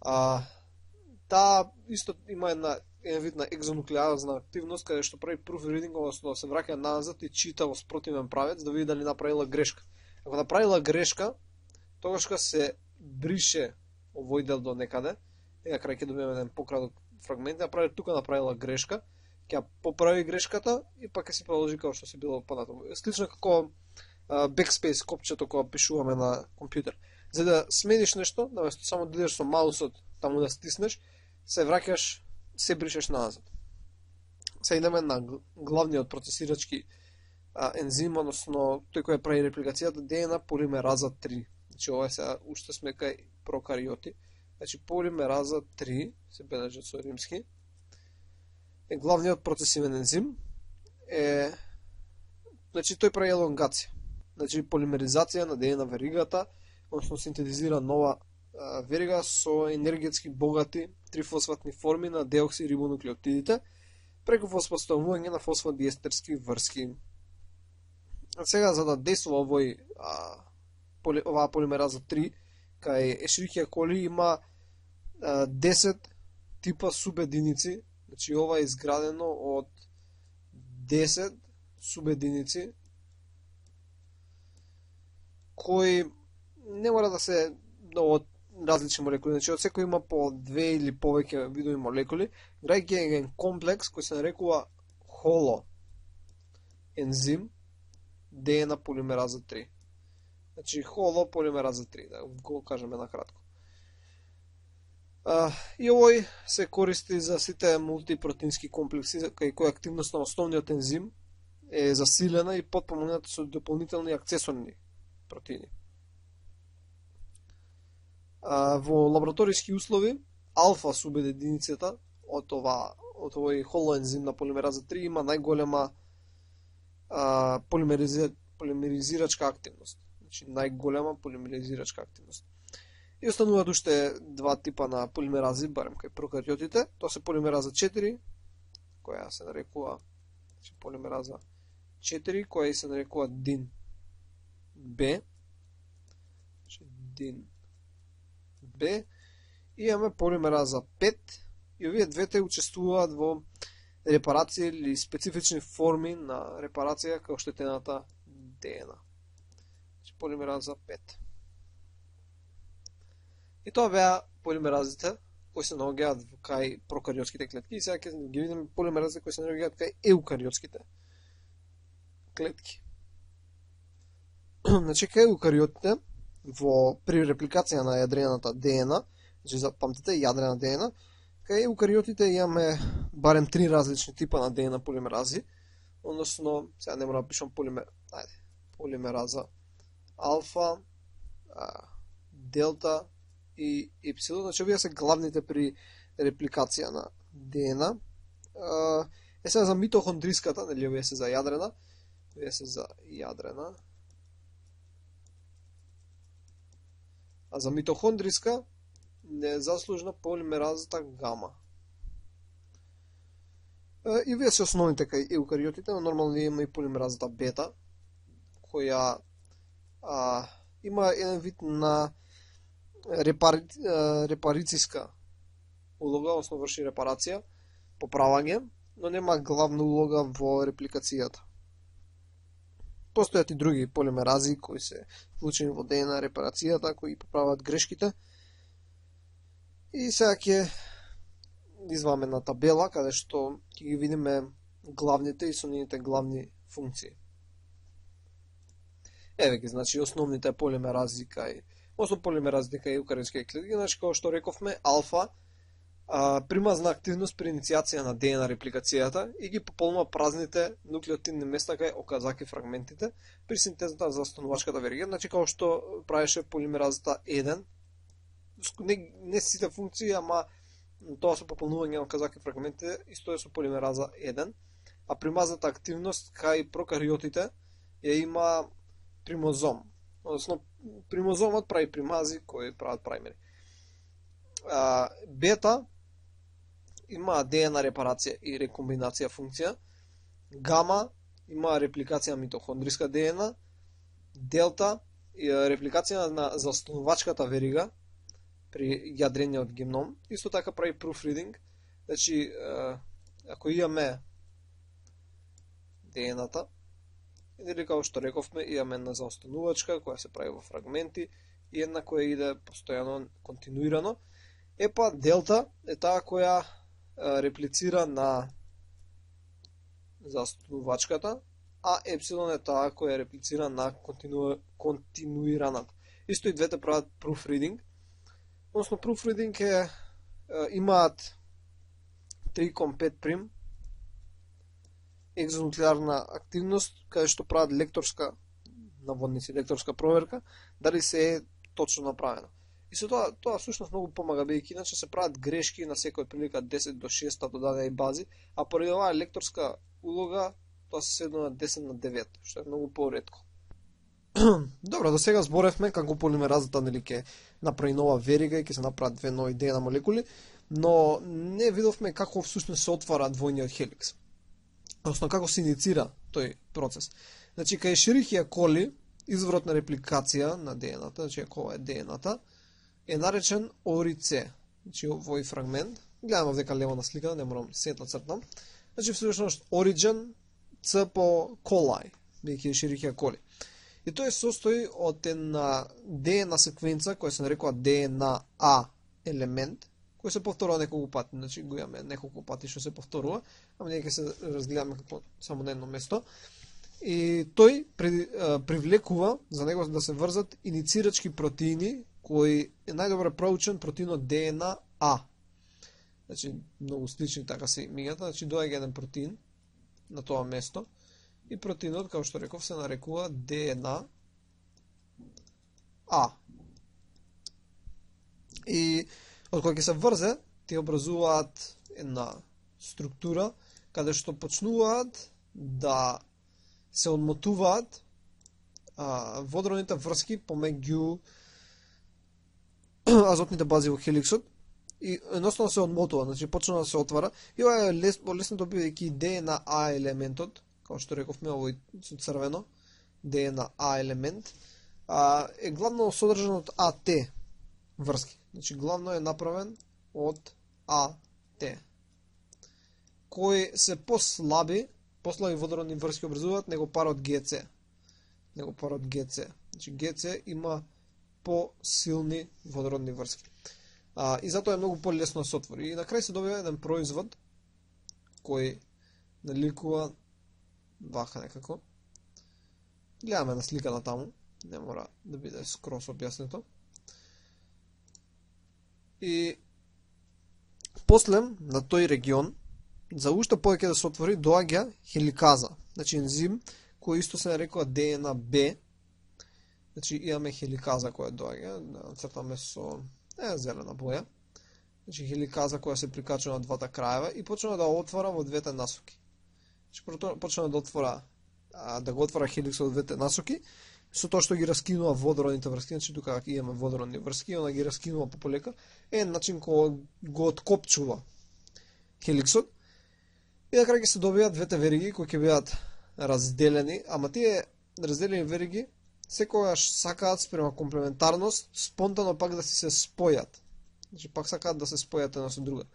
таа исто има еден вид на екзонуклеазна активност, каде што прави proofreading, односно да се враќа назад и чита во спротивен правец да види дали направила грешка. Ако направила грешка, тогаш се брише овој дел до некаде, на крај ќе добиеме еден пократок фрагмент, тука направила грешка, ќе ја поправи грешката и пак ќе се продолжи како што се било понатаму. Слично како backspace копчето кога пишуваме на компјутер. За да смениш нешто, наместо само да идеш со маусот таму да стиснеш, се враќаш, се бришеш назад. Се идеме на главниот процесирачки ензим, односно тој кој прави репликацијата ДНА полимераза 3. Значи ова сега уште сме кај прокариоти. Значи полимераза 3 се бележат со римски. Главниот процесивен ензим значи тој прави елонгација. Значи полимеризација на ДНА веригата, односно синтезира нова верига со енергетски богати трифосфатни форми на деоксирибонуклеотидите преку фосфатставување на фосфодиестерски врски. Сега за да действува оваа полимераза 3 кај Escherichia coli има 10 типа субединици. Значи ова е изградено од 10 субединици кои не мора да се од различни молекули. Значи од секој има по 2 или повеќе видови молекули. Граѓајќи еден комплекс кој се нарекува холо ензим ДНА полимераза 3. Значи холо полимераза 3, да го кажеме на кратко. И овој се користи за сите мултипротеински комплекси кај кој активност на основниот ензим е засилена и потпомогната со дополнителни акцесорни протеини. Во лабораториски услови алфа субединицата од овој холоензим на полимераза 3 има најголема полимеризирачка активност. Значи најголема полимеризирачка активност. И остануваат уште два типа на полимерази, барем кај прокариотите. Тоа се полимераза 4, која се нарекува полимераза 4, која се нарекува DIN B. DIN B. И имаме полимераза 5 и овие двете учествуваат во репарација или специфични форми на репарација кај оштетената ДНА. Полимераза 5. И тоа беа полимеразите кои се наоѓаат кај прокариотските клетки и сега ќе ги видиме полимеразите кои се наоѓаат кај еукариотските клетки. Значи кај еукариотите при репликација на јадрената ДНА, значи запамтите јадрена ДНА, кај еукариотите имаме барем 3 различни типа на ДНА полимерази, односно сега не мора да пишам полимераза алфа, делта и епсилон. Значи овие се главните при репликација на ДНА. Сега за митохондриската, нели овие се за јадрена, овие се за јадрена. А за митохондриска не е заслужна полимеразата гама. И овие се основните кај еукариотите, но нормално има и полимеразата бета, која има еден вид на репарициска улога, односно врши репарација, поправање, но нема главна улога во репликацијата. Постојат и други полимерази кои се вклучени во ДНА репарацијата, кои поправаат грешките. И сега ќе изваме на табела, каде што ќе ги видиме главните и со нивните главни функции. Еве ги, значи, основните полимерази полимеразите кај еукариотските клетки, значи, како што рековме, алфа примазна активност при иницијација на ДНА репликацијата и ги пополнува празните нуклеотидни места кај оказаки фрагментите при синтезата за станувачката верига, значи, како што правеше полимеразата 1, не сите функции, ама тоа со пополнување на оказаки фрагментите, исто е со полимераза 1, а примазната активност кај прокариотите ја има примозом. Односно, примозомот прави примази кои прават праймери. Бета има ДНА репарација и рекомбинација функција. Гама има репликација на митохондриска ДНА. Делта репликација на застанувачката верига при јадрениот геном. Исто така прави proofreading. Значи, ако имаме ДНА-та, или како што рековме, имаме една заостанувачка која се прави во фрагменти и една која иде постојано, континуирано. Па делта е таа која реплицира на застојувачката, а епсилон е таа која реплицира на континуираната. Исто и двете прават proofreading. Односно proofreading имаат 3,5 прим екзонуклеарна активност, каде што прават лекторска наводници, лекторска проверка, дали се е точно направено. И со тоа всушност многу помага, бидејќи иначе се прават грешки на секој прилика 10 до 6 додадени бази, а поради оваа лекторска улога тоа се седно на 10 на 9, што е многу поретко. Добро, до сега зборевме како полимеразата нели ќе направи нова верига и ќе се направат две нови ДНК молекули, но не видовме како всушност се отвара двојниот хеликс. Односно како се иницира тој процес. Значи кај Escherichia coli изворот на репликација на ДНК-та, значи ако ова е ДНК-та, е наречен ORI-C. Значи овој фрагмент, гледаме дека лево на сликата, не морам се да цртам. Значи всушност origin C по coli, бидејќи Escherichia coli. И тој се состои од една ДНК секвенца која се нарекува DNA елемент, кој се повторува неколку пати, значи го имаме неколку пати што се повторува, ама ние ќе се разгледаме како само на едно место. И тој привлекува за него да се врзат иницирачки протеини, кои е најдобро проучен протеинот DNA. Значи многу слични така се имињата, значи доаѓа еден протеин на тоа место и протеинот, како што реков, се нарекува DNA. И од кога ќе се врзе, ти образуваат една структура каде што почнуваат да се одмотуваат водородните врски помеѓу азотните бази во хеликсот и едноставно се одмотува, значи почнува да се отвара. И ова е лесно добивајќи DNA елементот, како што рековме овој со црвено, DNA елемент, е главно содржан од АТ врски. Значи главно е направен од АТ, кои се послаби водородни врски образуваат него парот ГЦ. Значи ГЦ има посилни водородни врски. И затоа е многу полесно да се отвори. И на крај се добива еден производ кој наликува вака некако. Гледаме на сликата таму, не мора да биде скрос објаснето. И после на тој регион за уште повеќе да се отвори доаѓа хеликаза, значи ензим кој исто се нарекува DNA-B. Значи имаме хеликаза која доаѓа, цртаме со зелена боја. Значи хеликаза која се прикачува на двата краева и почнува да отвора во двете насоки. Значи почнува да го отвора хеликсот во двете насоки, со тоа што ги раскинува водородните врски, значи тука имаме водородни врски, она ги раскинува пополека, е начин кој го откопчува хеликсот. И на крај ќе се добијат двете вериги кои ќе бидат разделени, ама тие разделени вериги секогаш сакаат спрема комплементарност, спонтано пак да се спојат. Значи пак сакаат да се спојат една со друга.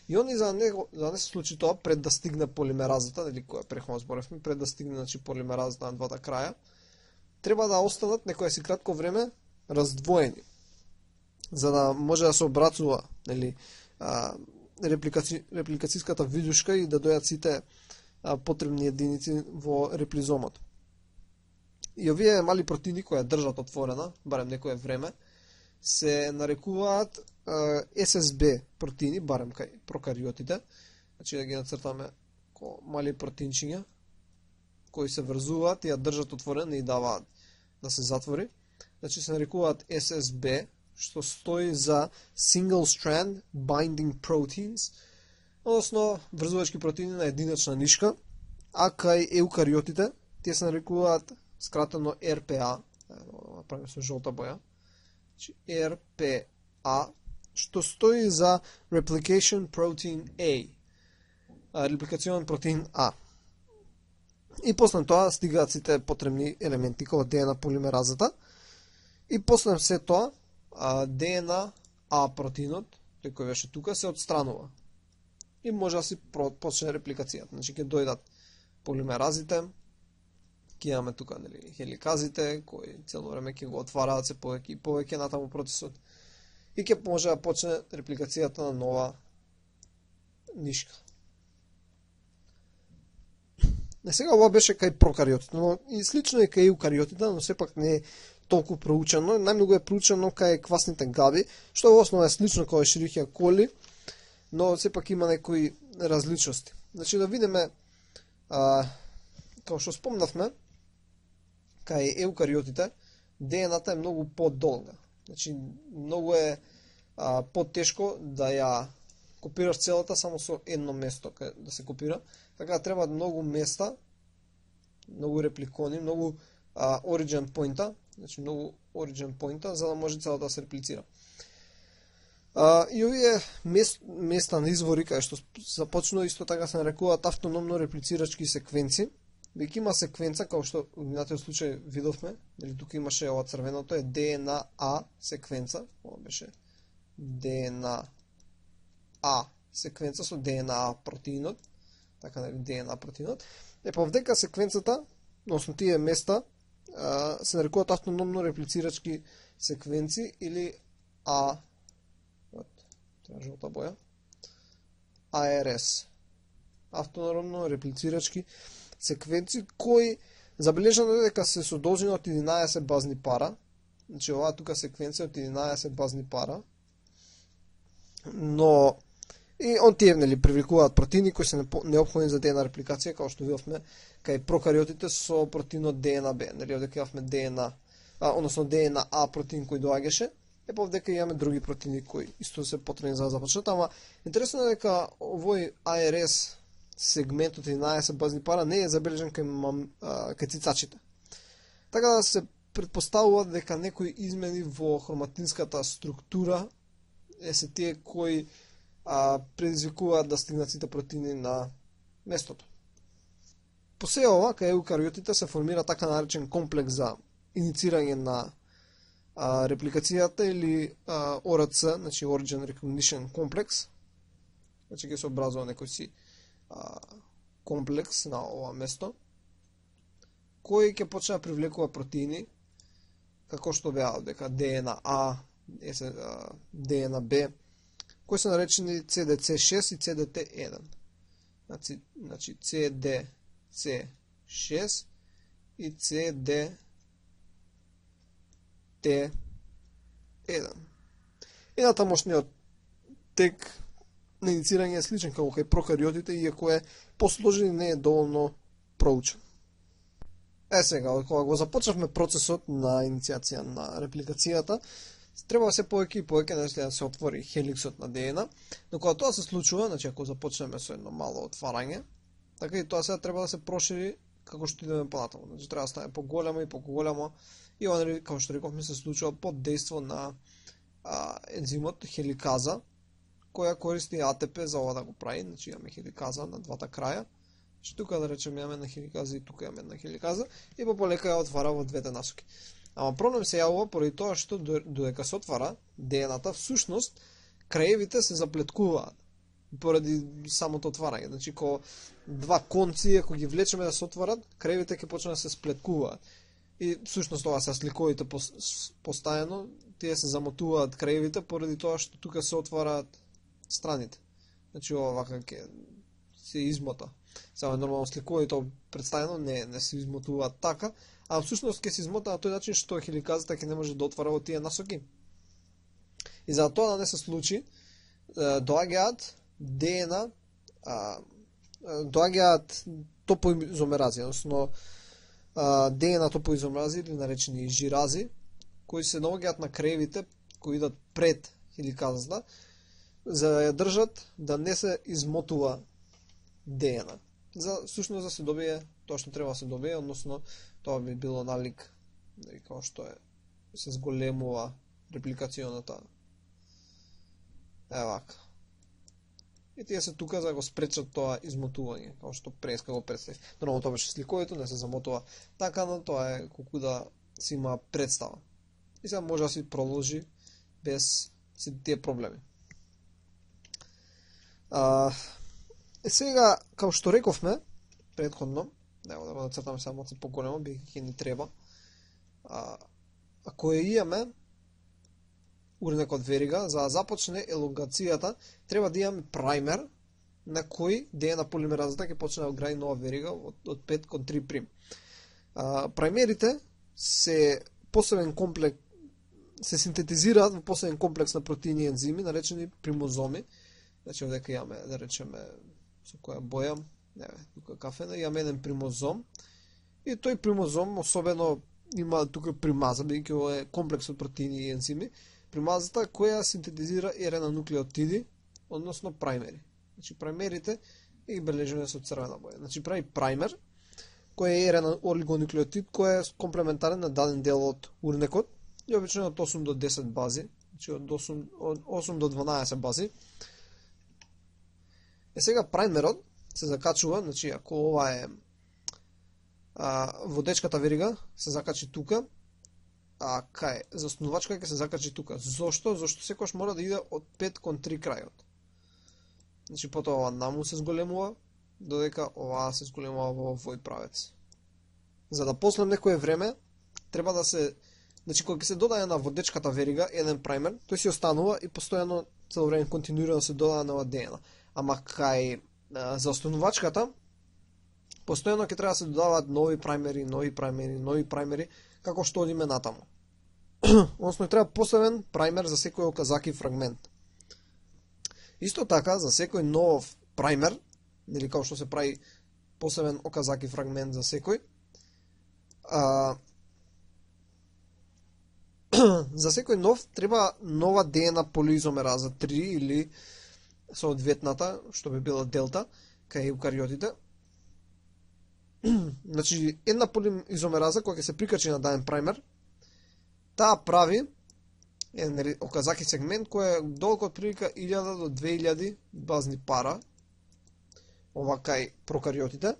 И они за не се случи тоа пред да стигне полимеразата, нели која преходно зборевме, пред да стигне значи полимеразата на двата краја, треба да останат некое си кратко време раздвоени, за да може да се обрацува, нели, репликацијската видушка и да дојат сите потребни единици во реплизомот. И овие мали протеини кои ја држат отворена, барем некое време, се нарекуваат SSB протеини, барем кај прокариотите. Значи да ги нацртаме ко мали протеинчиња кои се врзуваат и ја држат отворена и даваат да се затвори. Значи се нарекуваат SSB, што стои за Single Strand Binding Proteins, односно врзувачки протеини на единачна нишка, а кај еукариотите тие се нарекуваат скратено RPA, правим со жолта боја, значи RPA, што стои за Replication Protein A, репликационен протеин А. И после тоа стигаат сите потребни елементи како ДНК полимеразата, и после се тоа ДНК протеинот, тој кој беше тука, се отстранува. И може да си почне репликацијата. Значи ќе дојдат полимеразите, Ќе имаме тука нели хеликазите кои цело време ќе го отвараат се повеќе и повеќе натаму процесот и ќе може да почне репликацијата на нова нишка. Сега ова беше кај прокариотите, но и слично е кај еукариотите, но сепак не е толку проучено. Најмногу е проучено кај квасните габи, што во основа е слично кај Escherichia coli, но сепак има некои различности. Значи да видиме, како што спомнавме, кај еукариотите, ДНА-та е многу подолга. Значи многу е потешко да ја копираш целата само со едно место да се копира. Така треба многу места, многу репликони, многу origin point-а, значи многу origin point-а, за да може целата да се реплицира. И овие места на извори, кај што започнува исто така се нарекуваат автономно реплицирачки секвенци. Веќе има секвенца, како што во минатиот случај видовме, нели тука имаше ова црвеното е DNA-A секвенца, ова беше DNA-A секвенца со DNA протеинот, така нели DNA протеинот. Повдека секвенцата, односно тие места, се нарекуваат автономно реплицирачки секвенци или треба жолта боја, ARS, автономно реплицирачки секвенци кои забележано е дека се со должина од 11 базни пара. Значи оваа тука секвенција од 11 базни пара. Но и он тие нели привлекуваат протеини кои се неопходни за ДНА репликација, како што видовме кај прокариотите со протеинот ДНАБ, нели овде имавме ДНА, односно ДНА протеин кој доаѓаше, повдека имаме други протеини кои исто се потребни за да започнат, ама интересно е дека овој ARS сегмент од 11 базни пара не е забележен кај цицачите. Така да се предпоставува дека некои измени во хроматинската структура се тие кои предизвикуваат да стигнат сите протеини на местото. По се ова, кај еукариотите се формира така наречен комплекс за иницирање на репликацијата или ORC, значи Origin Recognition Complex. Значи ќе се образува некој си комплекс на ова место, кој ќе почне да привлекува протеини, како што беа дека DNA-A, DNA-B, кои се наречени CDC6 и CDT1. Значи CDC6 и CDT1. И натамошниот тек на иницирање е сличен како кај прокариотите, иако е посложен и не е доволно проучен. Сега, кога го започнавме процесот на инициација на репликацијата, треба се повеќе и повеќе да се отвори хеликсот на ДНА, но кога тоа се случува, значи ако започнеме со едно мало отварање, така и тоа сега треба да се прошири како што идеме понатаму. Значи треба да стане поголемо и поголемо, и ова, како што рековме, се случува под дејство на ензимот хеликаза, која користи АТП за ова да го прави. Значи имаме хеликаза на двата краја. Значи тука да речеме имаме една хеликаза и тука имаме една хеликаза и пополека ја отвара во двете насоки. Ама проблем се јавува поради тоа што додека се отвара ДНА-та, всушност краевите се заплеткуваат поради самото отварање. Значи ко два конци ако ги влечеме да се отварат, краевите ќе почнат да се сплеткуваат. И всушност ова се сликовите постојано, тие се замотуваат краевите поради тоа што тука се отвараат страните. Значи ова вака ќе се измота. Само нормално сликовите представено не се измотуваат така, а всушност ќе се измота на тој начин што хеликазата ќе не може да отвара во тие насоки. И за тоа да не се случи, доаѓаат ДНА, доаѓаат топоизомерази, односно ДНА топоизомерази или наречени жирази, кои се наоѓаат на краевите кои идат пред хеликазата, за да ја држат да не се измотува ДНА. Всушност да се добие тоа што треба да се добие, односно тоа би било налик, како што се зголемува репликацијоната. Вака. И тие се тука за да го спречат тоа измотување, како што преска го представив. Нормално тоа беше сликовито, не се замотува така, но тоа е колку да си има представа. И сега може да се продолжи без сите тие проблеми. Сега, како што рековме предходно, Нема да го нацртаме само малку поголемо, бидејќи ќе ни треба. Ако ја имаме урнекот верига, за да започне елонгацијата, треба да имаме праймер на кој ДНА полимеразата ќе почне да гради нова верига од 5 кон 3 прим. Праймерите се посебен комплекс, се синтетизираат во посебен комплекс на протеини и ензими, наречени примозоми. Значи овдека имаме, да речеме, со која боја, тука кафена, имаме еден примозом. И тој примозом особено има тука примаза, бидејќи ова е комплекс од протеини и ензими, примазата која синтетизира RNA нуклеотиди, односно праймери. Значи праймерите ги бележиме со црвена боја. Значи прави праймер кој е RNA олигонуклеотид кој е комплементарен на даден дел од урнекот и обично од 8 до 10 бази, значи од 8 до 12 бази. Сега праймерот се закачува, значи ако ова е водечката верига се закачи тука, а кај заснувачка ќе се закачи тука. Зошто? Зошто секојаш мора да иде од 5 кон 3 крајот. Значи потоа ова наму се зголемува, додека ова се зголемува во овој правец. За да после некое време треба да се, значи кога ќе се додаде на водечката верига еден праймер, тој си останува и постојано цело време континуирано се додава нова ДНА. Ама кај заостанувачката постојано ќе треба да се додаваат нови праймери, како што одиме натаму. Односно треба посебен праймер за секој оказаки фрагмент. Исто така, за секој нов праймер, или како што се прави посебен оказаки фрагмент за секој, за секој нов треба нова ДНА полиизомераза 3 или соодветната, што би била делта, кај еукариотите. Значи, една полиизомераза која ќе се прикачи на даден праймер, таа прави еден оказаки сегмент кој е долг од прилика 1000 до 2000 базни пара, ова кај прокариотите.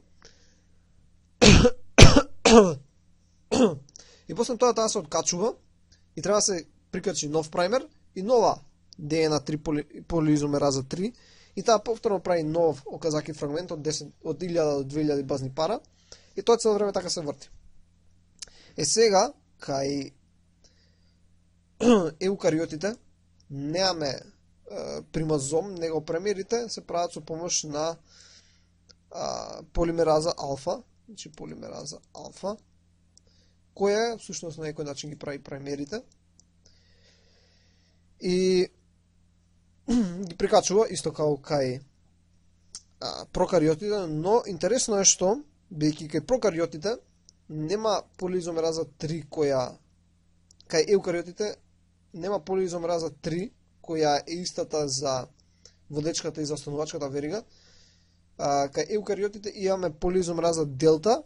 И после тоа таа се откачува и треба да се прикачи нов праймер и нова ДНА 3 полиизомераза 3 и таа повторно прави нов оказаки фрагмент од 10 од 1000 до 2000 базни пара и тоа цело време така се врти. Сега кај еукариотите немаме примазом, него премерите се прават со помош на полимераза алфа, значи полимераза алфа, која всушност на некој начин ги прави праймерите и ги прикачува исто како кај прокариотите, но интересно е што, бидејќи кај прокариотите нема полиизомераза 3 која, кај еукариотите нема полиизомераза 3 која е истата за водечката и за останувачката верига. Кај еукариотите имаме полиизомераза делта,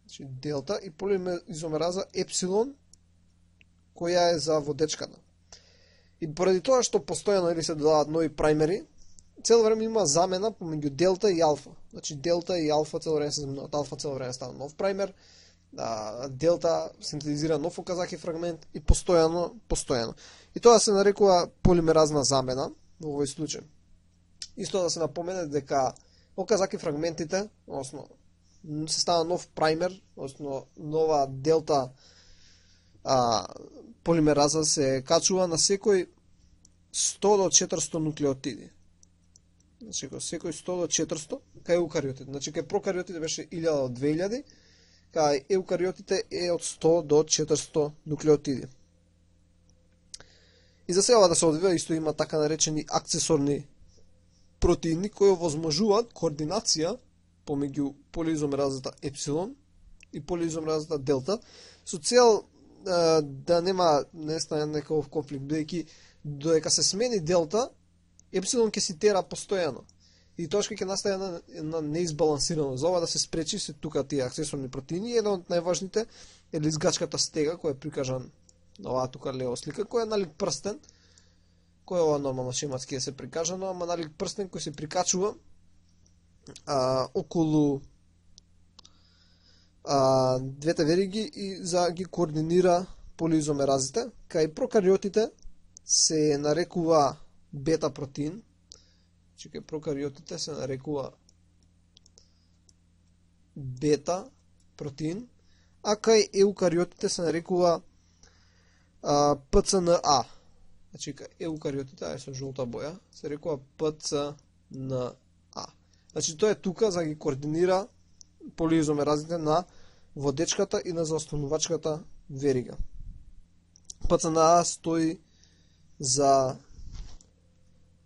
значи делта и полиизомераза епсилон која е за водечката. И поради тоа што постојано или се додаваат нови праймери, цело време има замена помеѓу делта и алфа. Значи делта и алфа цело време се заменуваат. Алфа цело време става нов праймер, делта синтезира нов оказаки фрагмент и постојано. И тоа се нарекува полимеразна замена во овој случај. Исто да се напомене дека оказаки фрагментите, односно се става нов праймер, односно нова делта полимераза се качува на секој 100 до 400 нуклеотиди. Значи секој 100 до 400 кај еукариотите. Значи кај прокариотите беше 1000 до 2000, кај еукариотите е од 100 до 400 нуклеотиди. И за сега да се одвива исто има така наречени акцесорни протеини кои овозможуваат координација помеѓу полиизомеразата епсилон и полиизомеразата делта со цел да не стане некој конфликт, бидејќи додека се смени делта, епсилон ќе си тера постојано. И тоа ќе настане една неизбалансираност. За ова да се спречи се тука тие акцесорни протеини, една од најважните е лизгачката стега која е прикажан на оваа тука лево слика, која е налик прстен, кој е ова нормално шематски се прикажано, ама налик прстен кој се прикачува околу двете вериги и за ги координира полиизомеразите. Кај прокариотите се нарекува бета протеин, че кај прокариотите се нарекува бета протеин, а кај еукариотите се нарекува ПЦНА. Значи, кај еукариотите, ај со жолта боја, се рекува ПЦНА. Значи, тоа е тука за да ги координира полиизомеразите на водечката и на заостанувачката верига. ПЦНА стои за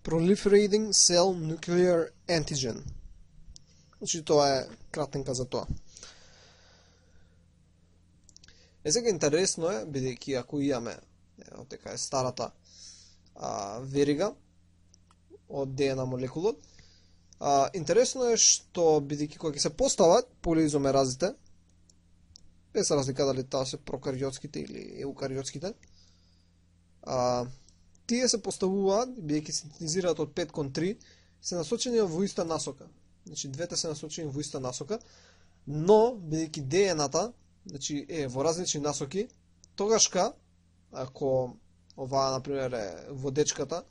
Proliferating Cell Nuclear Antigen. Значи, тоа е кратенка за тоа. Сега интересно е, бидејќи ако имаме, дека е старата верига од ДНА молекулот, интересно е што, бидејќи кога ќе се постават полиизомеразите, без разлика дали таа се прокариотските или еукариотските, тие се поставуваат, бидејќи синтезираат од 5 кон 3, се насочени во иста насока. Значи, двете се насочени во иста насока, но, бидејќи ДНА-та, значи, е во различни насоки, тогашка, ако оваа, например, е водечката,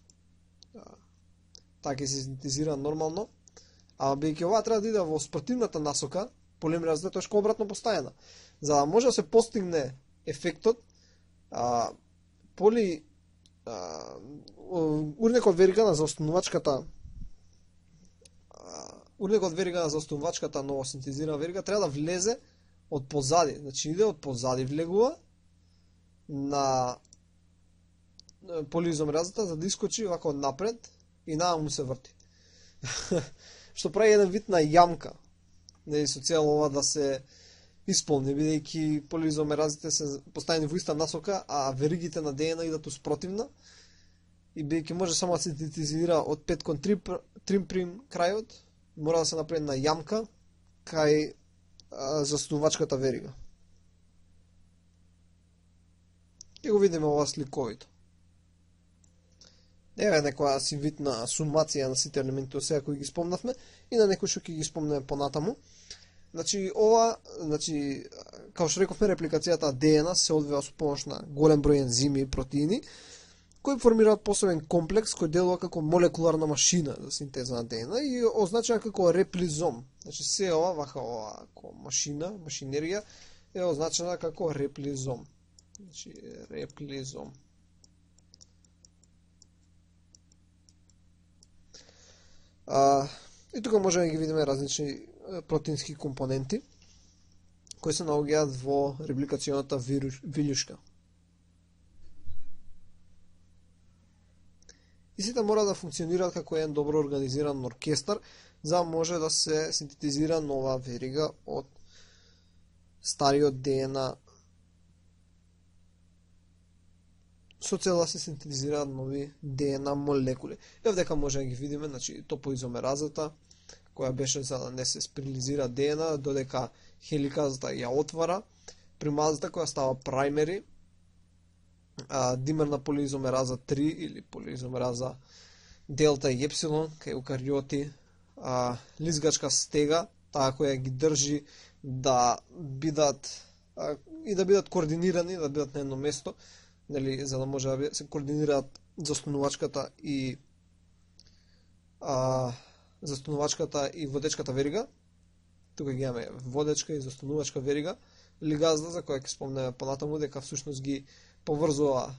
таа ќе се синтезира нормално, а бидејќи оваа треба да иде во спротивната насока, полимеразата е точка обратно поставена. За да може да се постигне ефектот, урникот верига на заостанувачката новосинтезирана верига треба да влезе од позади, значи иде од позади влегува на полиизомеразата за да искочи вака од напред и нааму се врти. Што прави еден вид на јамка, нели, со цел ова да се исполни, бидејќи полиизомеразите се поставени во иста насока, а веригите на ДНА идат успротивна, и бидејќи може само да се синтезира од 5 кон 3' крајот, мора да се направи на јамка кај заостанувачката верига. Ќе го видиме ова сликовито. Еве некоја си вид на сумација на сите елементи од сега кои ги спомнавме и на некои што ќе ги спомнеме понатаму. Значи, како што рековме, репликацијата ДНА се одвива со помош на голем број ензими и протеини, кои формираат посебен комплекс кој делува како молекуларна машина за синтеза на ДНА и означава како реплизом. Значи, се ова, вака ова како машинерија, е означена како реплизом. Значи, реплизом. И тука можеме да ги видиме различни протеински компоненти кои се наоѓаат во репликационата вилјушка. И сите мора да функционираат како еден добро организиран оркестар, за да може да се синтетизира нова верига од стариот ДНА, со цел да се синтетизираат нови ДНА молекули. И овдека може да ги видиме, значи, топоизомеразата, која беше за да не се спирализира ДНА, додека хеликазата ја отвара, примазата која става праймери, димерна полиизомераза 3 или полиизомераза делта и епсилон, кај еукариоти, лизгачка стега, таа која ги држи да бидат координирани, да бидат на едно место, нели, за да може да се координираат заостанувачката и водечката верига. Тука ги имаме водечка и заостанувачка верига, лигазда за која ќе спомнеме понатаму, дека всушност ги поврзува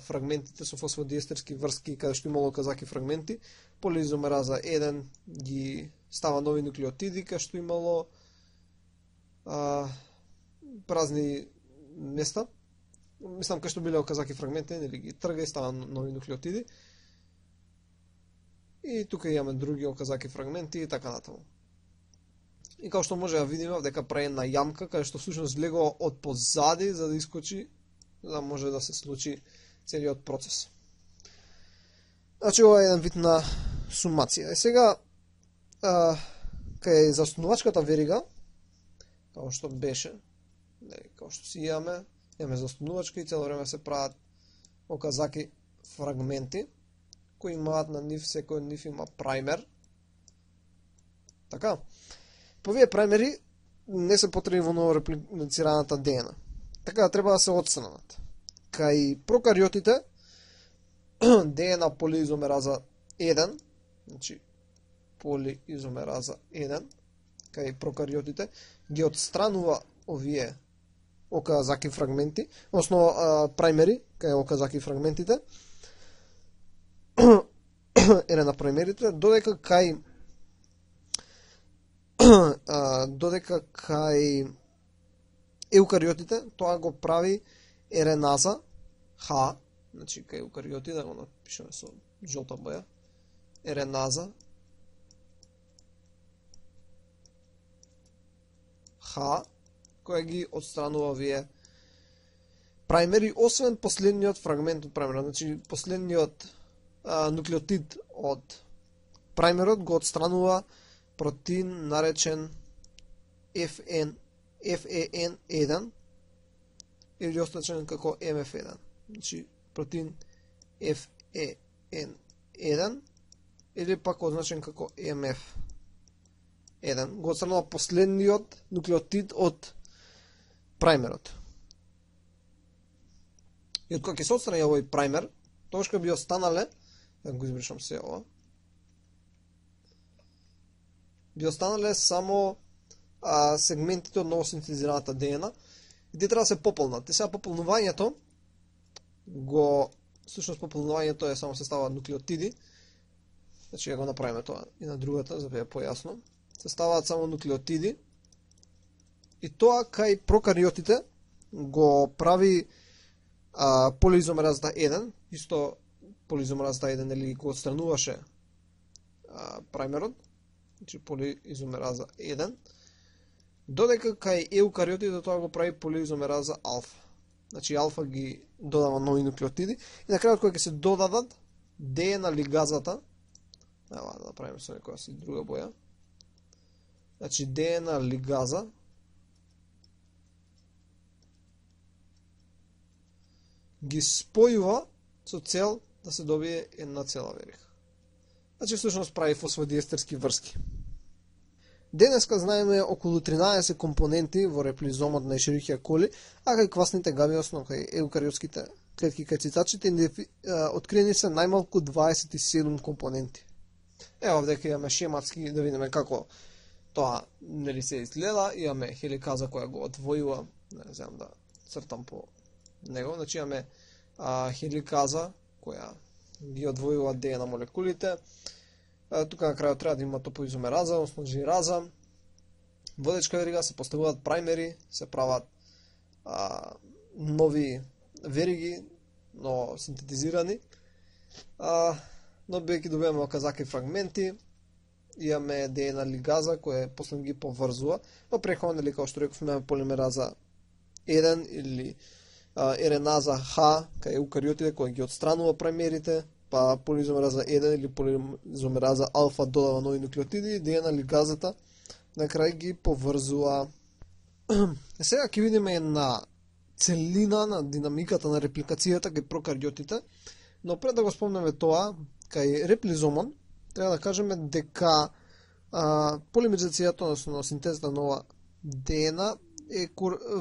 фрагментите со фосфодиестерски врски, каде што имало казаки фрагменти. Полиизомераза 1 ги става нови нуклеотиди, каде што имало празни места. Мислам, кај што биле казаки фрагменти, нели ги трга и става нови нуклеотиди. И тука имаме други оказаки фрагменти и така натаму. И како што може да видиме, дека прави една јамка, каде што всушност влегува од позади за да искочи, за да може да се случи целиот процес. Значи, ова е еден вид на сумација. И сега, кај заостанувачката верига, како што беше, како што си имаме заостанувачка и цело време се прават оказаки фрагменти, кои имаат на нив, секој од нив има праймер. Така, овие праймери не се потребни во ново реплицираната ДНА. Така треба да се отстранат. Кај прокариотите, ДНА полиизомераза 1, значи полиизомераза 1, кај прокариотите, ги отстранува овие Оказаки фрагменти, односно праймери, кај Оказаки фрагментите, РНА праймерите, додека кај еукариотите тоа го прави РНАза Х, значи кај еукариоти, да го напишеме со жолта боја, РНАза Х, која ги отстранува овие праймери, освен последниот фрагмент од праймерот, значи последниот нуклеотид од праймерот го отстранува протеин наречен FEN1 или остачен како MF1. Значи протеин FEN1 или пак означен како MF1 го отстранува последниот нуклеотид од праймерот. И од кога ќе се отстрани овој праймер, тогаш би останале, да го избришам се ова, би останале само сегментите од новосинтезираната ДНА и те треба да се пополнат. И сега пополнувањето всушност пополнувањето е само се ставаат нуклеотиди, значи ја го направиме тоа и на другата, за да е појасно. Се ставаат само нуклеотиди и тоа кај прокариотите го прави полиизомеразата 1, исто полиизомеразата 1 или го отстрануваше праймерот, значи полиизомераза 1, додека кај еукариотите тоа го прави полиизомераза алфа. Значи алфа ги додава нови нуклеотиди и на крајот кога ќе се додадат ДНА лигазата, да направиме со некоја си друга боја. Значи ДНА лигаза ги спојува со цел да се добие една цела верига. Значи всушност прави фосфодиестерски врски. Денеска знаеме околу 13 компоненти во реплизомот на Ешерихија коли, а кај квасните гави, основно кај еукариотските клетки кај цицачите, откриени се најмалку 27 компоненти. Ево овде имаме шематски да видиме како тоа нели се изгледа. Имаме хеликаза која го одвојува, не знам да цртам по него, значи имаме хеликаза која ги одвојува ДНА молекулите. Тука на крајот треба да има топоизомераза, односно жираза. Водечка верига, се поставуваат праймери, се прават нови вериги, но синтетизирани. Но бидејќи добиваме Оказаки фрагменти, имаме ДНА лигаза која после ги поврзува, но преходно или како што реков имаме полимераза 1 или РНАза Х кај еукариотите која ги отстранува праймерите, па полиизомераза 1 или полиизомераза алфа додава нови нуклеотиди, ДНА лигазата на крај ги поврзува. Сега ќе видиме една целина на динамиката на репликацијата кај прокариотите, но пред да го спомнеме тоа, кај реплизомон треба да кажеме дека полимеризацијата, односно синтезата на нова ДНА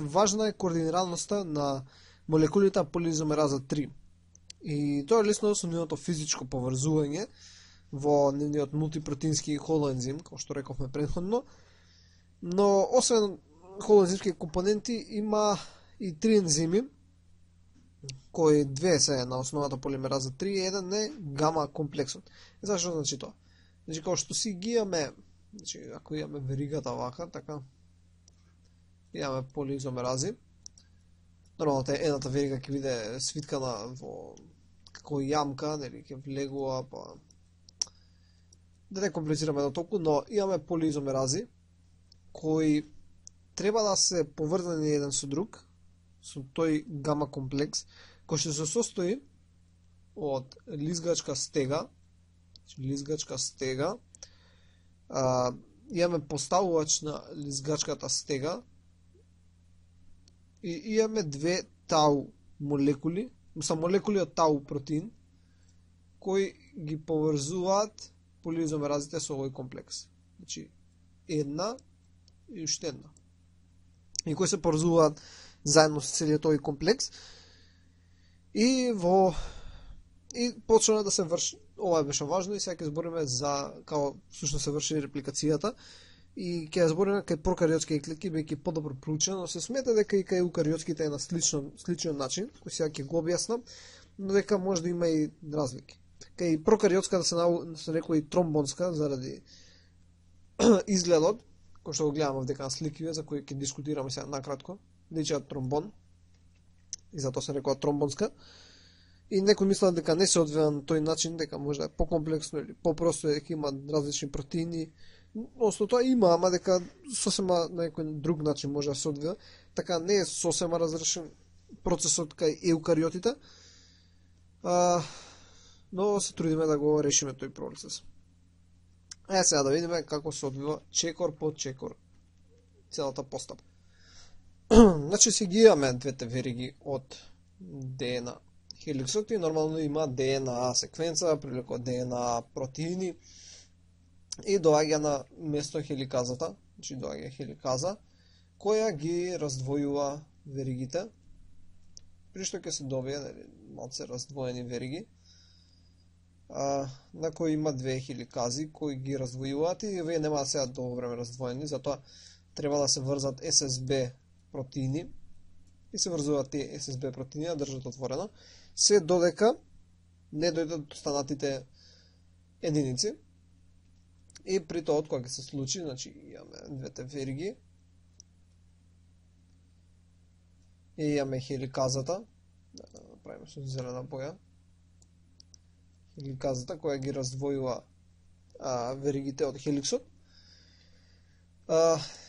важна е координираноста на молекулите на полиизомераза 3. И тоа е лесно со нивното физичко поврзување во нивниот мултипротеински холоензим, како што рековме претходно. Но освен холоензимски компоненти има и три ензими, кои две се на основата полимераза 3, еден е гама комплексот. Зашто значи тоа? Значи како што си ги имаме, значи ако имаме веригата вака, така имаме полиизомерази. Нормално едната верига ќе биде свиткана во како јамка, нели ќе влегува, па да не комплицираме до толку, но имаме полиизомерази кои треба да се поврзани еден со друг, со тој гама комплекс, кој што се состои од лизгачка стега, имаме поставувач на лизгачката стега и имаме две тау молекули, молекули од тау протеин, кои ги поврзуваат полиизомеразите со овој комплекс. Значи, една и уште една. И кои се поврзуваат заедно со целиот овој комплекс. И почна да се врши, ова беше важно и сега ќе збориме за како всушност се врши репликацијата. и ќе збориме кај прокариотски клетки бидејќи подобро проучено, но се смета дека и кај еукариотските е на сличен начин, кој сега ќе го објаснам, но дека може да има и разлики. Кај прокариотската се рекува и тромбонска заради изгледот, кој што го гледаме овдека на сликиве, за кои ќе дискутираме сега накратко, личат тромбон, и затоа се рекува тромбонска. И некои мислат дека не се одвива на тој начин, дека може да е покомплексно или попросто, дека има различни протеини. Односно тоа има, ама дека сосема на некој друг начин може да се одвива. Така не е сосема разрешен процесот кај еукариотите, но се трудиме да го решиме тој процес. Сега да видиме како се одвива чекор по чекор целата постапка. Значи си ги имаме двете вериги од ДНА хеликсот и нормално има ДНА секвенца, прилико ДНА протеини и доаѓа на место хеликазата, значи доаѓа хеликаза, која ги раздвојува веригите, при што ќе се добие малце раздвоени вериги, на кои има две хеликази кои ги раздвојуваат и овие нема да се долго време раздвоени, затоа треба да се врзат ССБ протеини и се врзуваат тие ССБ протеини да држат отворено, се додека не дојдат останатите единици. И при тоа кога ќе се случи, значи имаме двете вериги и имаме хеликазата, да направиме со зелена боја, хеликазата која ги раздвојува веригите од хеликсот.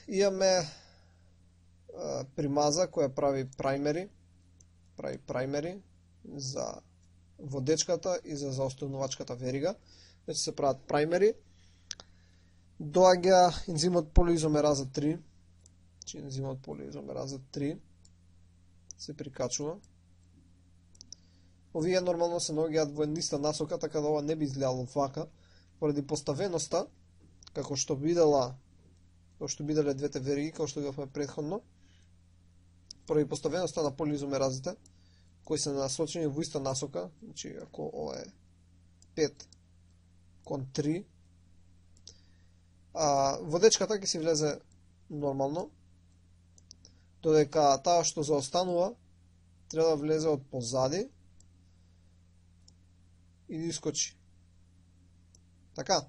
Имаме примаза која прави праймери за водечката и за заостанувачката верига. Значи се прават праймери. Доаѓа ензимот полиизомераза 3. Значи ензимот полиизомераза 3 се прикачува. Овие нормално се наоѓаат во едниста насока, така да ова не би изгледало вака, поради поставеноста, како што биделе двете вериги, како што видовме претходно, поради поставеноста на полиизомеразите, кои се насочени во иста насока, значи ако ова е 5 кон 3, водечката ќе си влезе нормално, додека таа што заостанува треба да влезе од позади и да искочи. Така.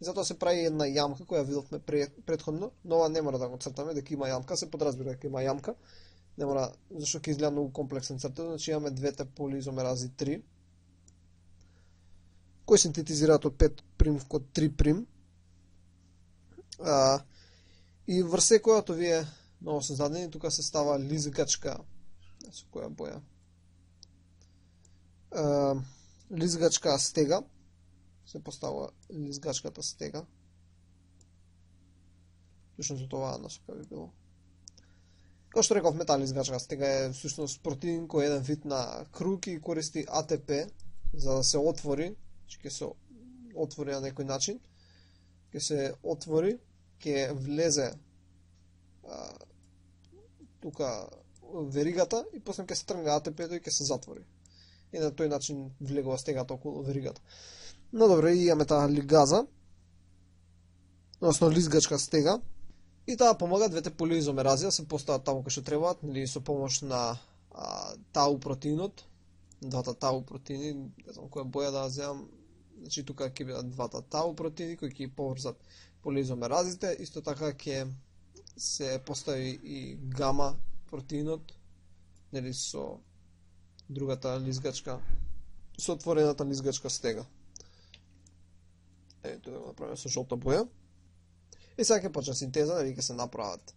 И затоа се прави една јамка која видовме претходно, но ова не мора да го цртаме дека има јамка, се подразбира дека има јамка. Не мора, зашто ќе изгледа многу комплексен цртот, значи имаме двете полиизомерази 3, кои синтетизираат од 5' кон 3'. И врз секоја од овие ново создадени, тука се става лизгачка, со која боја? Лизгачка стега, се поставува лизгачката стега. Точно за това насока би било. Како што реков, лизгачка стега е всушност протеин кој е еден вид на круг и користи АТП за да се отвори, ќе се отвори на некој начин, ќе се отвори, ќе влезе тука веригата и после ќе се тргне АТП-то и ќе се затвори. И на тој начин влегува стегата околу веригата. Но добро, и имаме таа лигаза, односно лизгачка стега, и таа помага двете полиизомерази да се постават таму кај што требаат, или со помош на тау протеинот, двата тау протеини, не знам која боја да земам, значи тука ќе бидат двата тау протеини кои ќе поврзат полиизомеразите, исто така ќе се постави и гама протеинот, нели со другата лизгачка, со отворената лизгачка стега. Ето да го направиме со жолта боја. И сега ќе почне синтеза, нели ќе се направат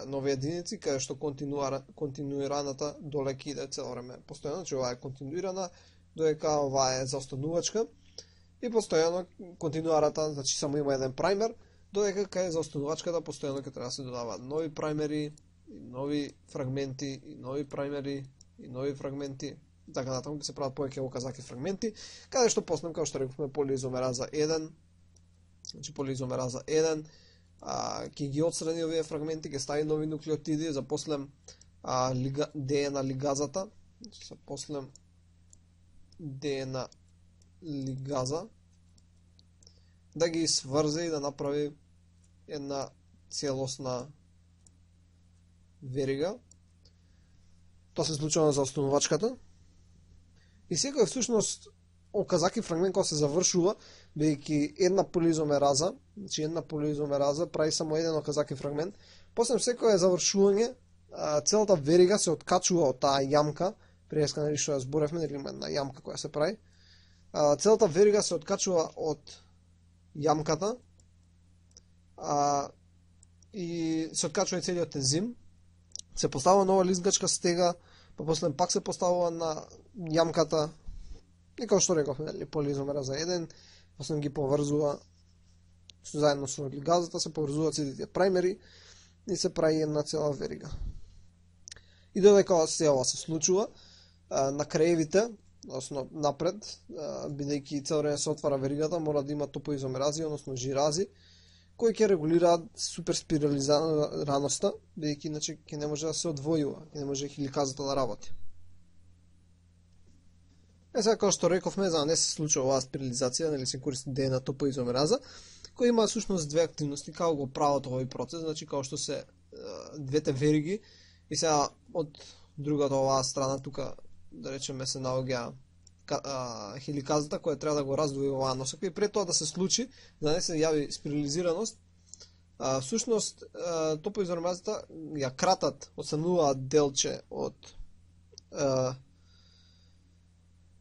нови единици, каде што континуираната долеки иде цело време постојано, значи ова е континуирана, додека ова е заостанувачка, и постојано континуарата, значи само има еден праймер, додека кај заостанувачката постојано ќе треба да се додаваат нови праймери, и нови фрагменти, и нови праймери, и нови фрагменти, така натаму ќе се прават повеќе оказаки фрагменти, каде што после, како што рековме, полиизомераза 1, значи полиизомераза 1, ќе ги отстрани овие фрагменти, ќе стави нови нуклеотиди, запослем ДНА лигазата, значи запослем ДНА лигаза, да ги сврзе и да направи една целосна верига. Тоа се случува за основачката. И секој всушност оказаки фрагмент кога се завршува, бидејќи една полиизомераза, значи една полиизомераза прави само еден оказаки фрагмент. После секое завршување, целата верига се откачува од таа јамка, преска нели што ја зборевме, нели има една јамка која се прави. Целата верига се откачува од јамката и се откачува и целиот ензим. Се поставува нова лизгачка стега, па после пак се поставува на јамката. И како што реков, нели, полиизомераза 1, после ги поврзува заедно со лигазата, се поврзуваат сите тие праймери и се прави една цела верига. И додека се ова се случува, на краевите, односно напред, бидејќи цел време се отвара веригата, мора да има топоизомерази, односно жирази, кои ќе регулираат суперспирализираноста, бидејќи иначе ќе не може да се одвојува, ќе не може хеликазата да работи. Сега, како што рековме, за да не се случува оваа спирализација, нели се користи ДНА топоизомераза, која има всушност две активности, како го прават овој процес, значи како што се двете вериги, и сега од другата оваа страна, тука, да речеме, се наоѓа хеликазата, која треба да го раздвои оваа носока, и пред тоа да се случи, да не се јави спирализираност, всушност топоизомеразата ја кратат, отстрануваат делче од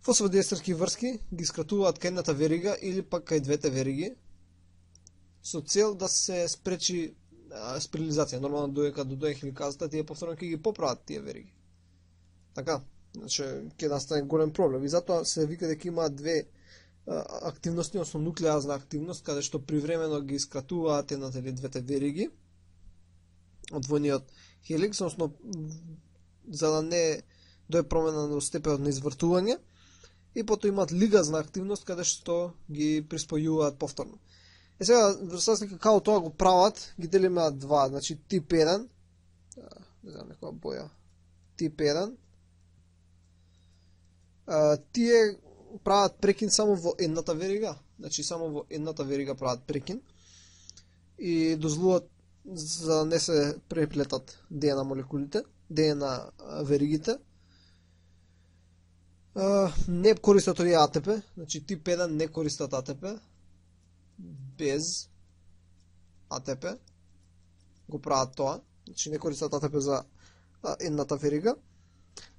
фосфодиестерски врски, ги скратуваат кај едната верига или пак кај двете вериги, со цел да се спречи спирализација. Нормално додека дојде хеликазата, тие повторно ќе ги поправат тие вериги. Така, значи ќе настане голем проблем. И затоа се вика дека има две активности, односно нуклеазна активност, каде што привремено ги скратуваат едната или двете вериги од двојниот хеликс, односно за да не дое промена на степенот на извртување, и потоа имаат лигазна активност каде што ги приспојуваат повторно. И сега, разлика како тоа го прават, ги делиме на два, значи тип 1, не знам некоја боја, тип 1, тие прават прекин само во едната верига, значи само во едната верига прават прекин и дозволуваат за да не се преплетат ДНА молекулите, ДНА веригите. Не користат овие АТП, значи тип 1 не користат АТП, без АТП го прават тоа, значи не користат АТП за едната верига.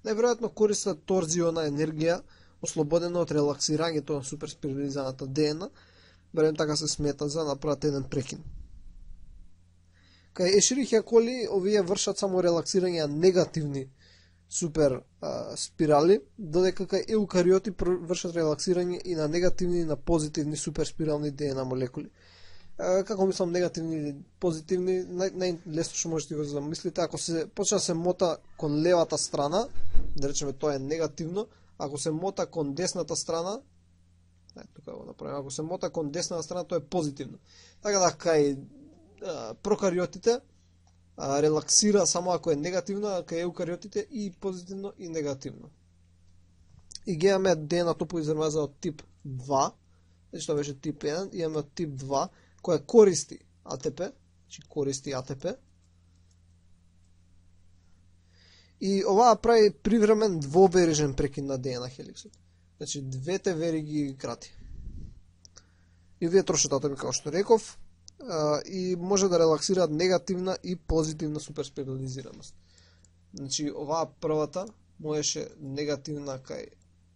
Најверојатно користат торзиона енергија, ослободена од релаксирањето на суперспирализаната ДНА, барем така се смета за да направат еден прекин. Кај Ешерихија коли, овие вршат само релаксирање на негативни супер спирали, додека кај еукариоти вршат релаксирање и на негативни и на позитивни суперспирални ДНА молекули. Како мислам негативни или позитивни, најлесно што можете да го замислите, ако се почне да се мота кон левата страна, да речеме тоа е негативно, ако се мота кон десната страна, тука го направим, ако се мота кон десната страна, тоа е позитивно. Така да кај прокариотите релаксира само ако е негативно, а кај еукариотите и позитивно и негативно. И ги имаме ДНА топоизомераза од тип 2, значи тоа беше тип 1, имаме од тип 2, која користи АТП, значи користи АТП. И оваа прави привремен двоверижен прекин на ДНА хеликсот. Значи двете вериги ги крати. И овие трошат АТП, како што реков, и може да релаксираат негативна и позитивна суперспирализираност. Значи оваа првата можеше негативна кај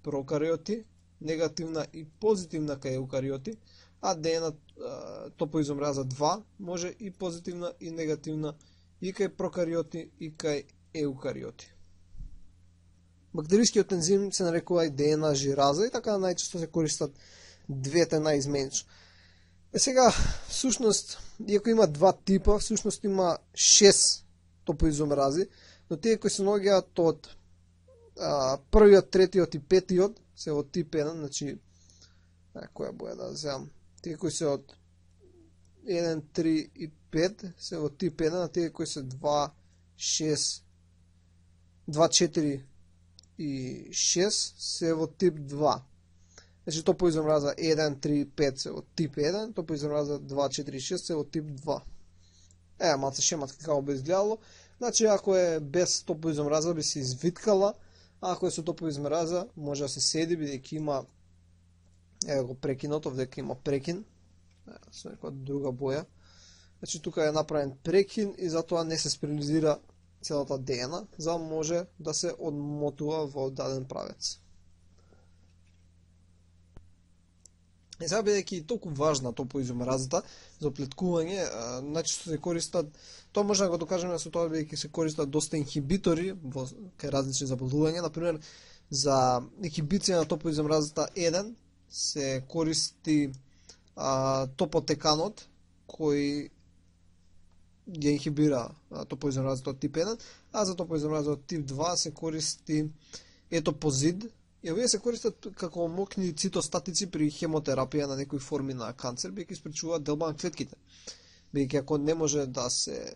прокариоти, негативна и позитивна кај еукариоти, а ДНА топоизомераза 2 може и позитивна и негативна и кај прокариоти и кај еукариоти. Бактерискиот ензим се нарекува и ДНА жираза и така најчесто се користат двете наизменично. Сега, всушност, иако има два типа, всушност има 6 топоизомерази, но тие кои се наоѓаат од првиот, третиот и петиот се од тип 1, значи која боја да земам. Тие кои се од 1, 3 и 5 се од тип 1, а тие кои се 2, 6, 2, 4 и 6 се од тип 2. Значи топоизомераза 1, 3, 5 се од тип 1, топоизомераза 2, 4 и 6 се од тип 2. малце шематки како би изгледало. Значи, ако е без топоизомраза би се извиткала, а ако е со топоизмраза може да се седи, бидејќи има го прекинот, овдека има прекин, со некоја друга боја. Значи, тука е направен прекин и затоа не се спирализира целата ДНА, за да може да се одмотува во даден правец. И сега, бидејќи толку важна топоизомразата за оплеткување, значи се користат, тоа може да го докажеме со тоа бидејќи се користат доста инхибитори во кај различни заболувања, например за инхибиција на топоизомразата 1 се користи топотеканот кој ја инхибира топоизомразата од тип 1, а за топоизомразата од тип 2 се користи етопозид. И овие се користат како мокни цитостатици при хемотерапија на некои форми на канцер, бидејќи спречуваат делба на клетките. Бидејќи ако не може да се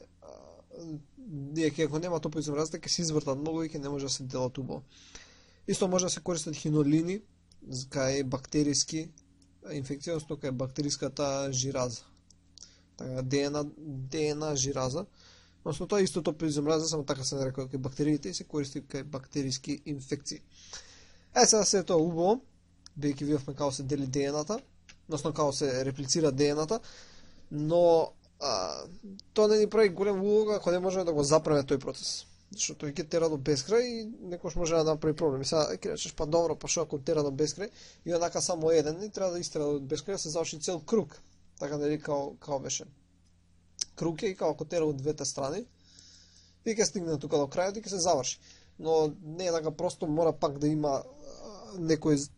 ако нема топоизомразата, ќе се извртат многу и ќе не може да се делат убаво. Исто може да се користат хинолини кај бактериски инфекција, односно кај бактериската жираза. Така, ДНА жираза. Односно тоа исто топоизомраза, само така се нарекува кај бактериите и се користи кај бактериски инфекции. Сега се тоа убаво, бидејќи видовме како се дели ДНА-та, односно како се реплицира ДНА-та, но тоа не ни прави голем улога ако не можеме да го запреме тој процес. Зашто тој ќе тера до бескрај и некош може да направи проблем. И сега ќе речеш, па добро, па што ако тера до бескрај и онака само еден и треба да истера до бескрај да се заврши цел круг. Така нели како беше. Круг е и како тера од двете страни и ќе стигне тука до крајот и ќе се заврши. Но не е така просто, мора пак да има некој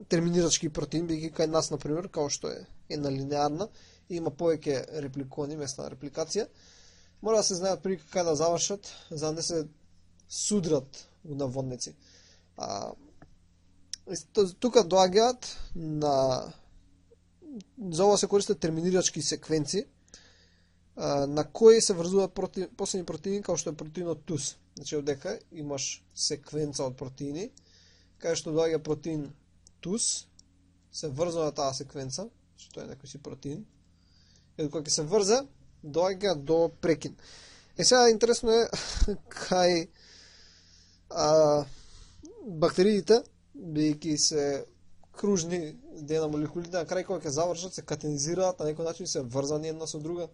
терминирачки протеин, бидејќи кај нас, например, како што е една линеарна, и има повеќе репликони, места на репликација, мора да се знаат прилика кај да завршат, за да не се судрат у наводници. Тука доаѓаат за ова се користат терминирачки секвенци, на кои се врзуваат посебни протеини, како што е протеинот ТУС. Значи, одека имаш секвенца од протеини, кај што доаѓа протеин ТУС, се врзува на таа секвенца, што е некој си протеин, и кога ќе се врзе, доаѓа до прекин. Сега интересно е кај бактериите, бидејќи се кружни ДНА молекулите, на крај кога ќе завршат, се катенизираат, на некој начин се врзани една со друга,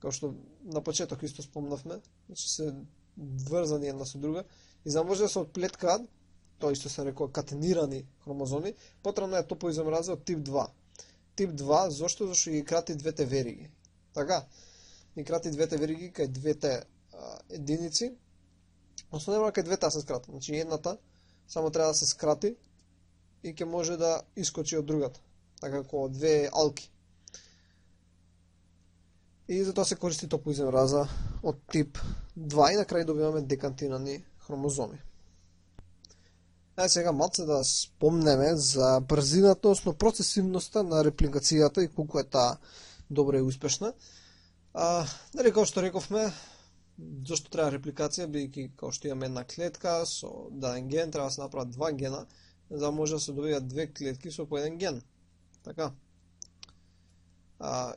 како што на почеток исто спомнавме, значи се врзани една со друга, и за може да се отплеткаат, тоа исто се рекува катенирани хромозоми, потребна е топоизомраза од тип 2. Тип 2, зошто? Зашто ги крати двете вериги. Така, ги крати двете вериги кај двете единици, основно кај двете се скратат. Значи едната само треба да се скрати и ќе може да искочи од другата, така како две алки. И затоа се користи топоизомраза од тип 2 и на крај добиваме декантинани хромозоми. Сега малце да спомнеме за брзината, односно процесивноста на репликацијата и колку е таа добра и успешна. Дали како што рековме, зашто треба репликација, бидејќи како што имаме една клетка со даден ген, треба да се направат два гена, за да може да се добијат две клетки со по еден ген. Така.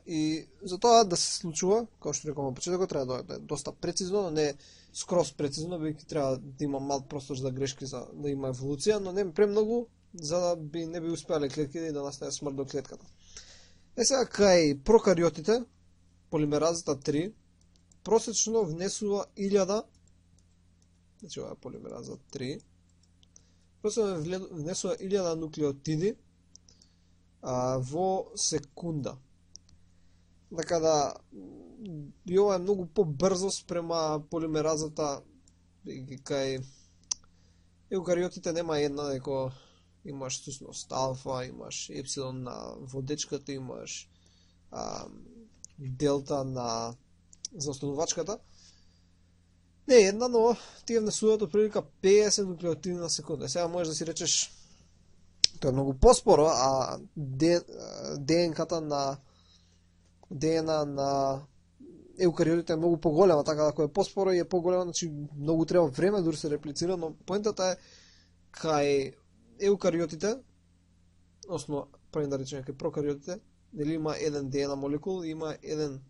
И за тоа да се случува, како што рековме на почетокот, треба да е доста прецизно, но не скроз прецизно, бидејќи треба да има мал простор за грешки, за да има еволуција, но не премногу, за да не би успеале клетките и да настане смрт до клетката. Сега кај прокариотите, полимеразата 3 просечно внесува 1000, значи ова е полимераза 3, просечно внесува 1000 нуклеотиди во секунда. Така да, и ова е многу по-брзо спрема полимеразата, кај еукариотите нема една, деко имаш сусност алфа, имаш епсилон на водечката, имаш делта на заостанувачката. Не е една, но тие внесуваат од прилика 50 нуклеотиди на секунда. Сега можеш да си речеш, тоа е многу поспоро, а ДНК-та на ДНА на еукариотите е многу поголема, така да ако е поспоро и е поголема, значи многу треба време да се реплицира, но поентата е кај еукариотите, односно, правим да речеме кај прокариотите, нели има еден ДНА молекул и има еден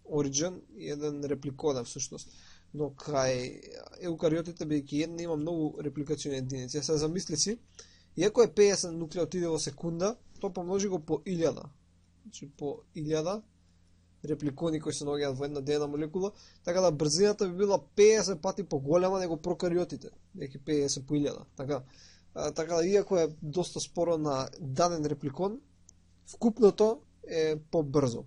ориджин и еден репликоден всушност. Но кај еукариотите, бидејќи една има многу репликациони единици. Се замисли си, иако е 50 нуклеотиди во секунда, то помножи го по 1000. Значи по 1000 репликони кои се наоѓаат во една ДНК молекула, така да брзината би била 50 пати поголема него прокариотите, бидејќи 50 по 1000. Така да иако е доста споро на даден репликон, вкупното е побрзо.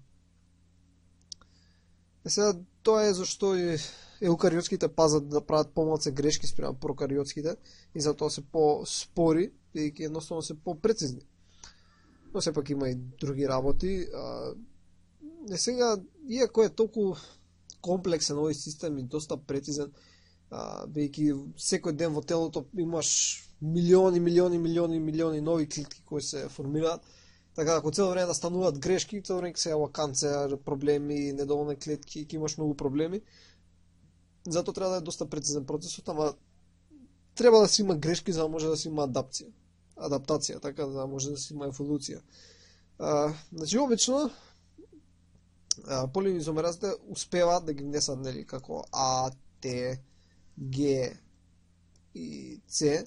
Сега тоа е зашто и еукариотските пазат да прават помалце грешки спрема прокариотските и затоа се по-спори, бидејќи едноставно се по-прецизни. Но сепак има и други работи. Сега, иако е толку комплексен овој систем и доста прецизен, бидејќи секој ден во телото имаш милиони нови клетки кои се формираат, така да ако цело време настануваат грешки, цело време се јава канцер, проблеми, недоволни клетки, ќе имаш многу проблеми. Затоа треба да е доста прецизен процесот, ама треба да се има грешки за да може да се има адаптација, така да може да се има еволуција. Значи, обично полиизомеразите успеваат да ги внесат, нели, како А, Т, Г и С,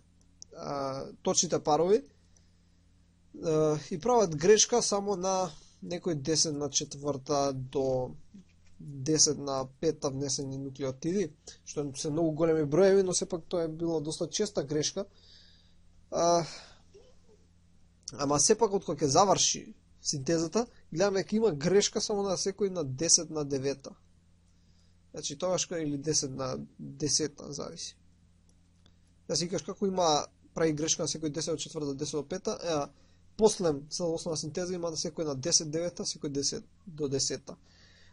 точните парови, и прават грешка само на некој 10 на 4 до 10 на 5 внесени нуклеотиди, што се многу големи броеви, но сепак тоа е било доста честа грешка. Ама сепак од кога ќе заврши синтезата, гледаме дека има грешка само на секој на 10 на 9. Значи тогаш или 10 на 10, зависи. Да си кажеш како прави грешка на секој 10 од 4 до 10 до 5, после целосна синтеза има на секој на 10 9, секој 10 до 10.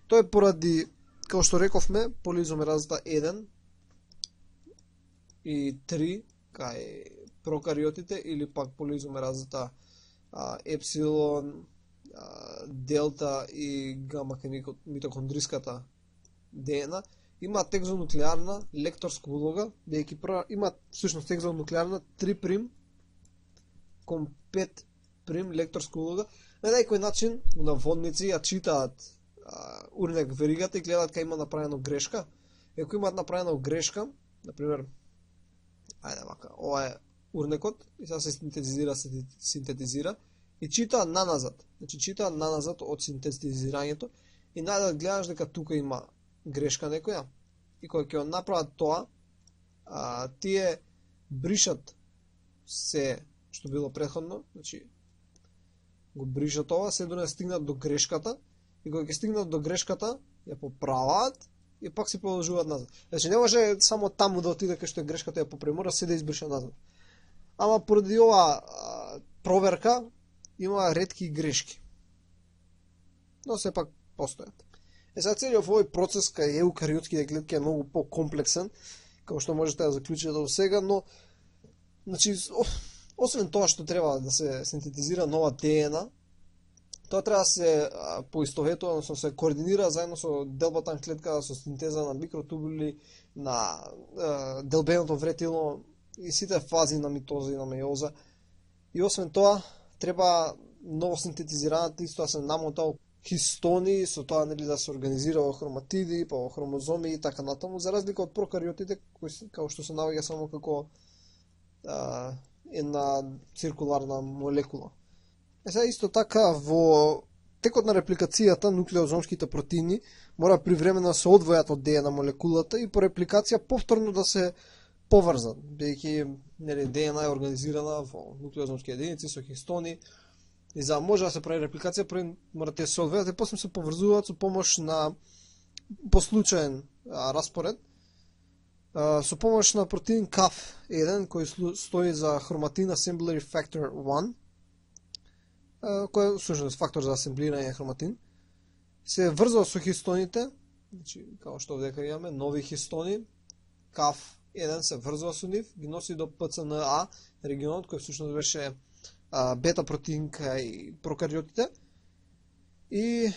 Тоа е поради, како што рековме, полиизомеразата 1 и 3 кај прокариотите или пак полиизомеразата епсилон, делта и гама кај митохондриската ДНК имаат екзонуклеарна лекторска улога, бидејќи имаат всушност екзонуклеарна 3' кон 5' лекторска улога. На некој начин наводници ја читаат урнек веригата и гледаат кај има направено грешка. И ако имаат направено грешка, например, ајде вака, ова е урнекот и сега се синтетизира и читаат наназад. Значи читаат наназад од синтетизирањето и најдат гледаш дека тука има грешка некоја. И кога ќе направат тоа, тие бришат се што било претходно, значи го бришат ова, се до не стигнат до грешката и кога ќе стигнат до грешката, ја поправаат и пак се продолжуваат назад. Значи не може само таму да отиде кај што е грешката ја попремора, се да избриша назад. Ама поради ова проверка има ретки грешки. Но сепак постојат. Сега целиот овој процес кај еукариотските клетки е многу по-комплексен, како што можете да заклучите до сега, но значи освен тоа што треба да се синтетизира нова ДНК, тоа треба да се поистоветува, односно се координира заедно со делбата на клетка, со синтеза на микротубули, на делбеното вретило и сите фази на митоза и на мејоза. И освен тоа, треба ново синтетизираната исто да се намота хистони, со тоа нели да се организира во хроматиди, по хромозоми и така натаму, за разлика од прокариотите, кои како што се наоѓа само како една циркуларна молекула. Сега исто така во текот на репликацијата нуклеозомските протеини мора привремено да се одвојат од ДНК молекулата и по репликација повторно да се поврзат, бидејќи нели ДНК е организирана во нуклеозомски единици со хистони. И за да може да се прави репликација, први морате да се одвојат и после се поврзуваат со помош на послучаен распоред, со помош на протеин CAF1 кој стои за Chromatin Assembly Factor 1, кој е всушност фактор за асемблирање на хроматин, се врзува со хистоните, значи како што овдека имаме нови хистони, CAF1 се врзува со нив, ги носи до ПЦНА регионот кој всушност беше бета протеин кај прокариотите и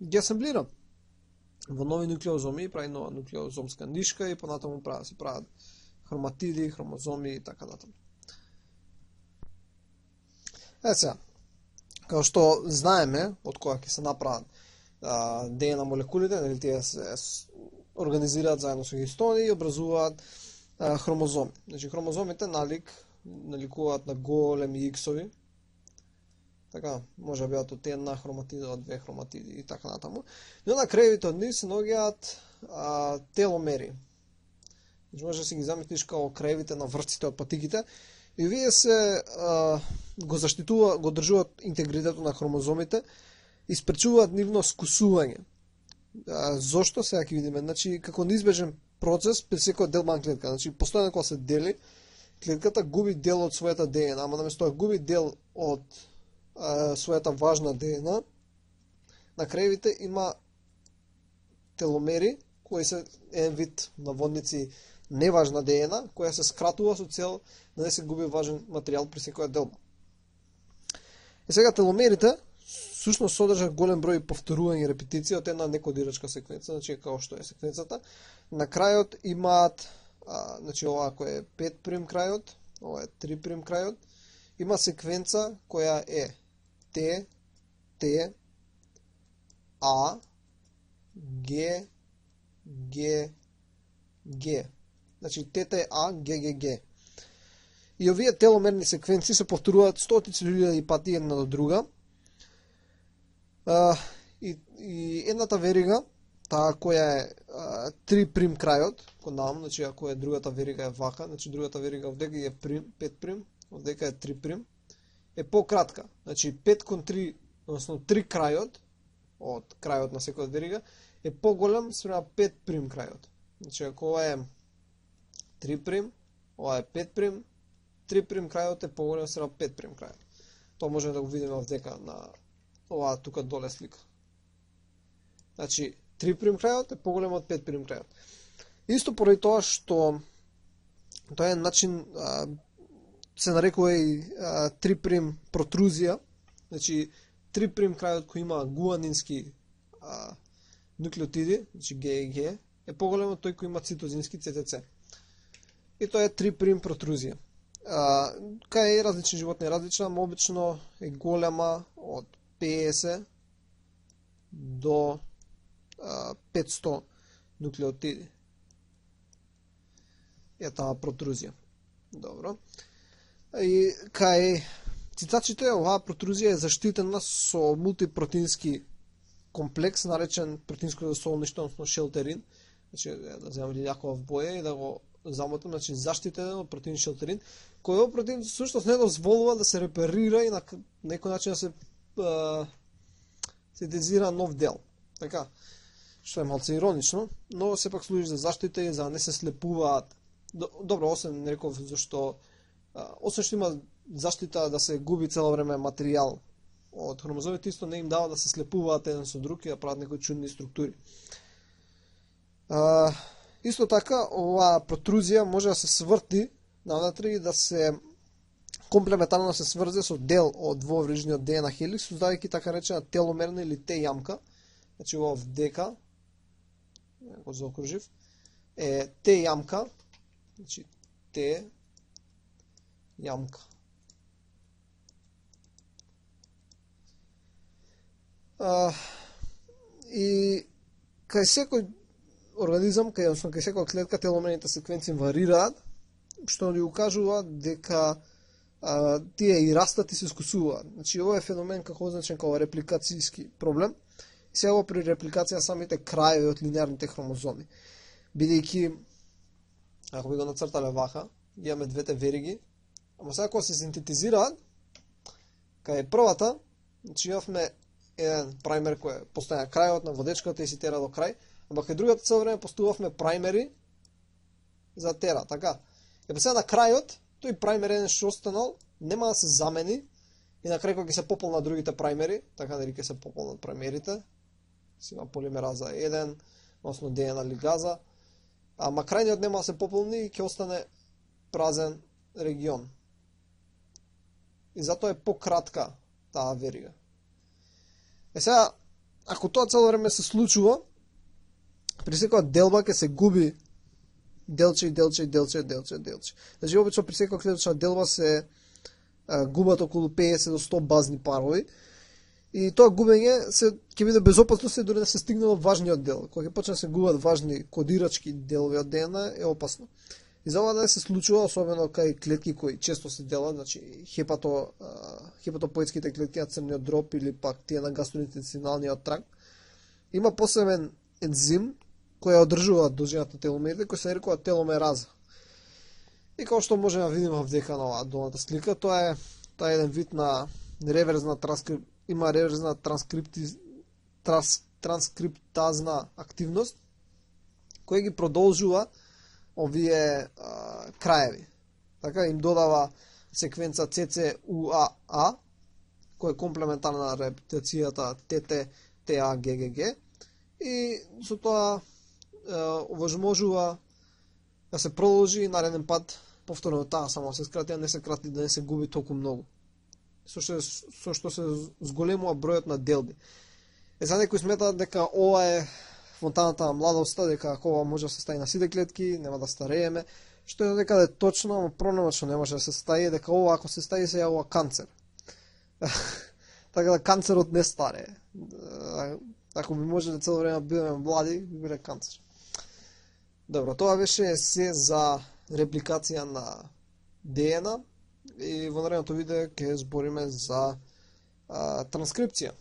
ги асемблира во нови нуклеозоми, прави нова нуклеозомска нишка и понатаму се прават хроматиди, хромозоми и така натаму. Сега, како што знаеме од кога ќе се направат ДНК молекулите, нели тие се организираат заедно со хистони и образуваат хромозоми. Значи хромозомите наликуваат на големи иксови. Така, може да бидат од една хроматида, од две хроматиди и така натаму. Но на крајовите од нив се наоѓаат теломери. Значи може да си ги замислиш као крајовите на врците од патиките и вие се го држуваат интегритетот на хромозомите и спречуваат нивно скусување. Зошто? Сега ќе видиме. Значи, како неизбежен процес при секоја делбана клетка. Значи, постојано кога се дели, клетката губи дел од својата ДНК, ама наместо да губи дел од својата важна ДНК, на крајовите има теломери, кои се еден вид наводници неважна ДНК, која се скратува со цел да не се губи важен материјал при секоја делба. И сега теломерите всушност содржат голем број повторувања и репетиции од една некодирачка секвенца, значи како што е секвенцата. На крајот имаат, значи ова кој е 5' крајот, ова е 3' крајот, има секвенца која е Т, Т, А, Г, Г, Г. Значи ТТА, ГГГ. И овие теломерни секвенции се повторуваат стотици илјади пати една до друга. И едната верига, таа која е 3' крајот, кој значи ако е другата верига е вака, значи другата верига овдека е 5', овдека е 3', е пократка. Значи 5 кон 3, односно 3 крајот од крајот на секоја верига е поголем спрема 5' крајот. Значи ако ова е 3', ова е 5', 3' крајот е поголем спрема 5' крајот. Тоа можеме да го видиме овдека на оваа тука доле слика. Значи 3' крајот е поголем од 5' крајот. Исто поради тоа што тоа е начин се нарекува и 3' протрузија, значи 3' крајот кој има гуанински нуклеотиди, значи ГГ, е поголем од тој кој има цитозински ЦЦЦ. И тоа е 3' протрузија. Кај различни животни е различна, но обично е голема од 50 до 500 нуклеотиди. Е таа протрузија. Добро. И кај цицачите оваа протрузија е заштитена со мултипротеински комплекс, наречен протеинско солништо, односно шелтерин. Значи, да земам лилјакова боја и да го замотам, значи заштитен од протеин шелтерин, кој овој протеин всушност не дозволува да се реперира и на некој начин да се синтезира нов дел. Така, што е малце иронично, но сепак служи за заштита и за да не се слепуваат. Добро, освен не реков зашто освен што има заштита да се губи цело време материјал од хромозомите, исто не им дава да се слепуваат еден со друг и да прават некои чудни структури. Исто така, оваа протрузија може да се сврти навнатре и да се комплементарно се сврзе со дел од двоврижниот ДНК хеликс, создавајќи така речена теломерна или Т-јамка. Значи ова вдека, го заокружив, е Т-јамка, значи Т-јамка. И кај секој организам, кај секоја клетка теломерните секвенции варираат, што ни укажува дека тие и растат и се скусуваат. Значи ова е феномен како означен како репликацијски проблем. И сега при репликација самите крајови од линеарните хромозоми. Бидејќи, ако би го нацртале вака, имаме двете вериги, ама сега кога се синтетизираат, кај првата, значи имавме еден праймер кој постоја на крајот на водечката и си тера до крај, ама кај другата цело време поставувавме праймери за тера, така. И сега на крајот, тој праймер еден што останал, нема да се замени и на крај кога ќе се пополнат другите праймери, така дали ќе се пополнат праймерите, си има полимераза 1, односно ДНК лигаза, ама крајниот нема да се пополни и ќе остане празен регион. И затоа е пократка таа верига. Сега, ако тоа цело време се случува, при секоја делба ќе се губи делче. Значи, обично при секоја клеточна делба се губат околу 50 до 100 базни парови И тоа губење ќе биде безопасно се дори да се стигне до важниот дел. Кога ќе почне да се губат важни кодирачки делови од ДНК е опасно. И за ова да се случува, особено кај клетки кои често се делат, значи хепатопоетските клетки на црниот дроб или пак тие на гастроинтестиналниот тракт, има посебен ензим кој ја одржува должината на теломерите, кој се нарекува теломераза. И како што можеме да видиме вдека на оваа долната слика, тоа е еден вид на реверзна има реверзна транскриптазна активност која ги продолжува овие краеви. Така им додава секвенца CCUAA, која е комплементарна на репликацијата TTTAGGG и со тоа овозможува да се продолжи нареден пат повторно таа само се скрати, а не се крати да не се губи толку многу. Со што се зголемува бројот на делби. За некои сметаат дека ова е фонтаната на младоста, дека ако ова може да се стаи на сите клетки, нема да старееме, што е дека е точно, но проблемот што не може да се стаи е дека ова ако се стаи се јавува канцер. Така да канцерот не старее. Ако би можеле цело време да бидеме млади, би биле канцер. Добро, тоа беше се за репликација на ДНК и во наредното видео ќе збориме за транскрипција.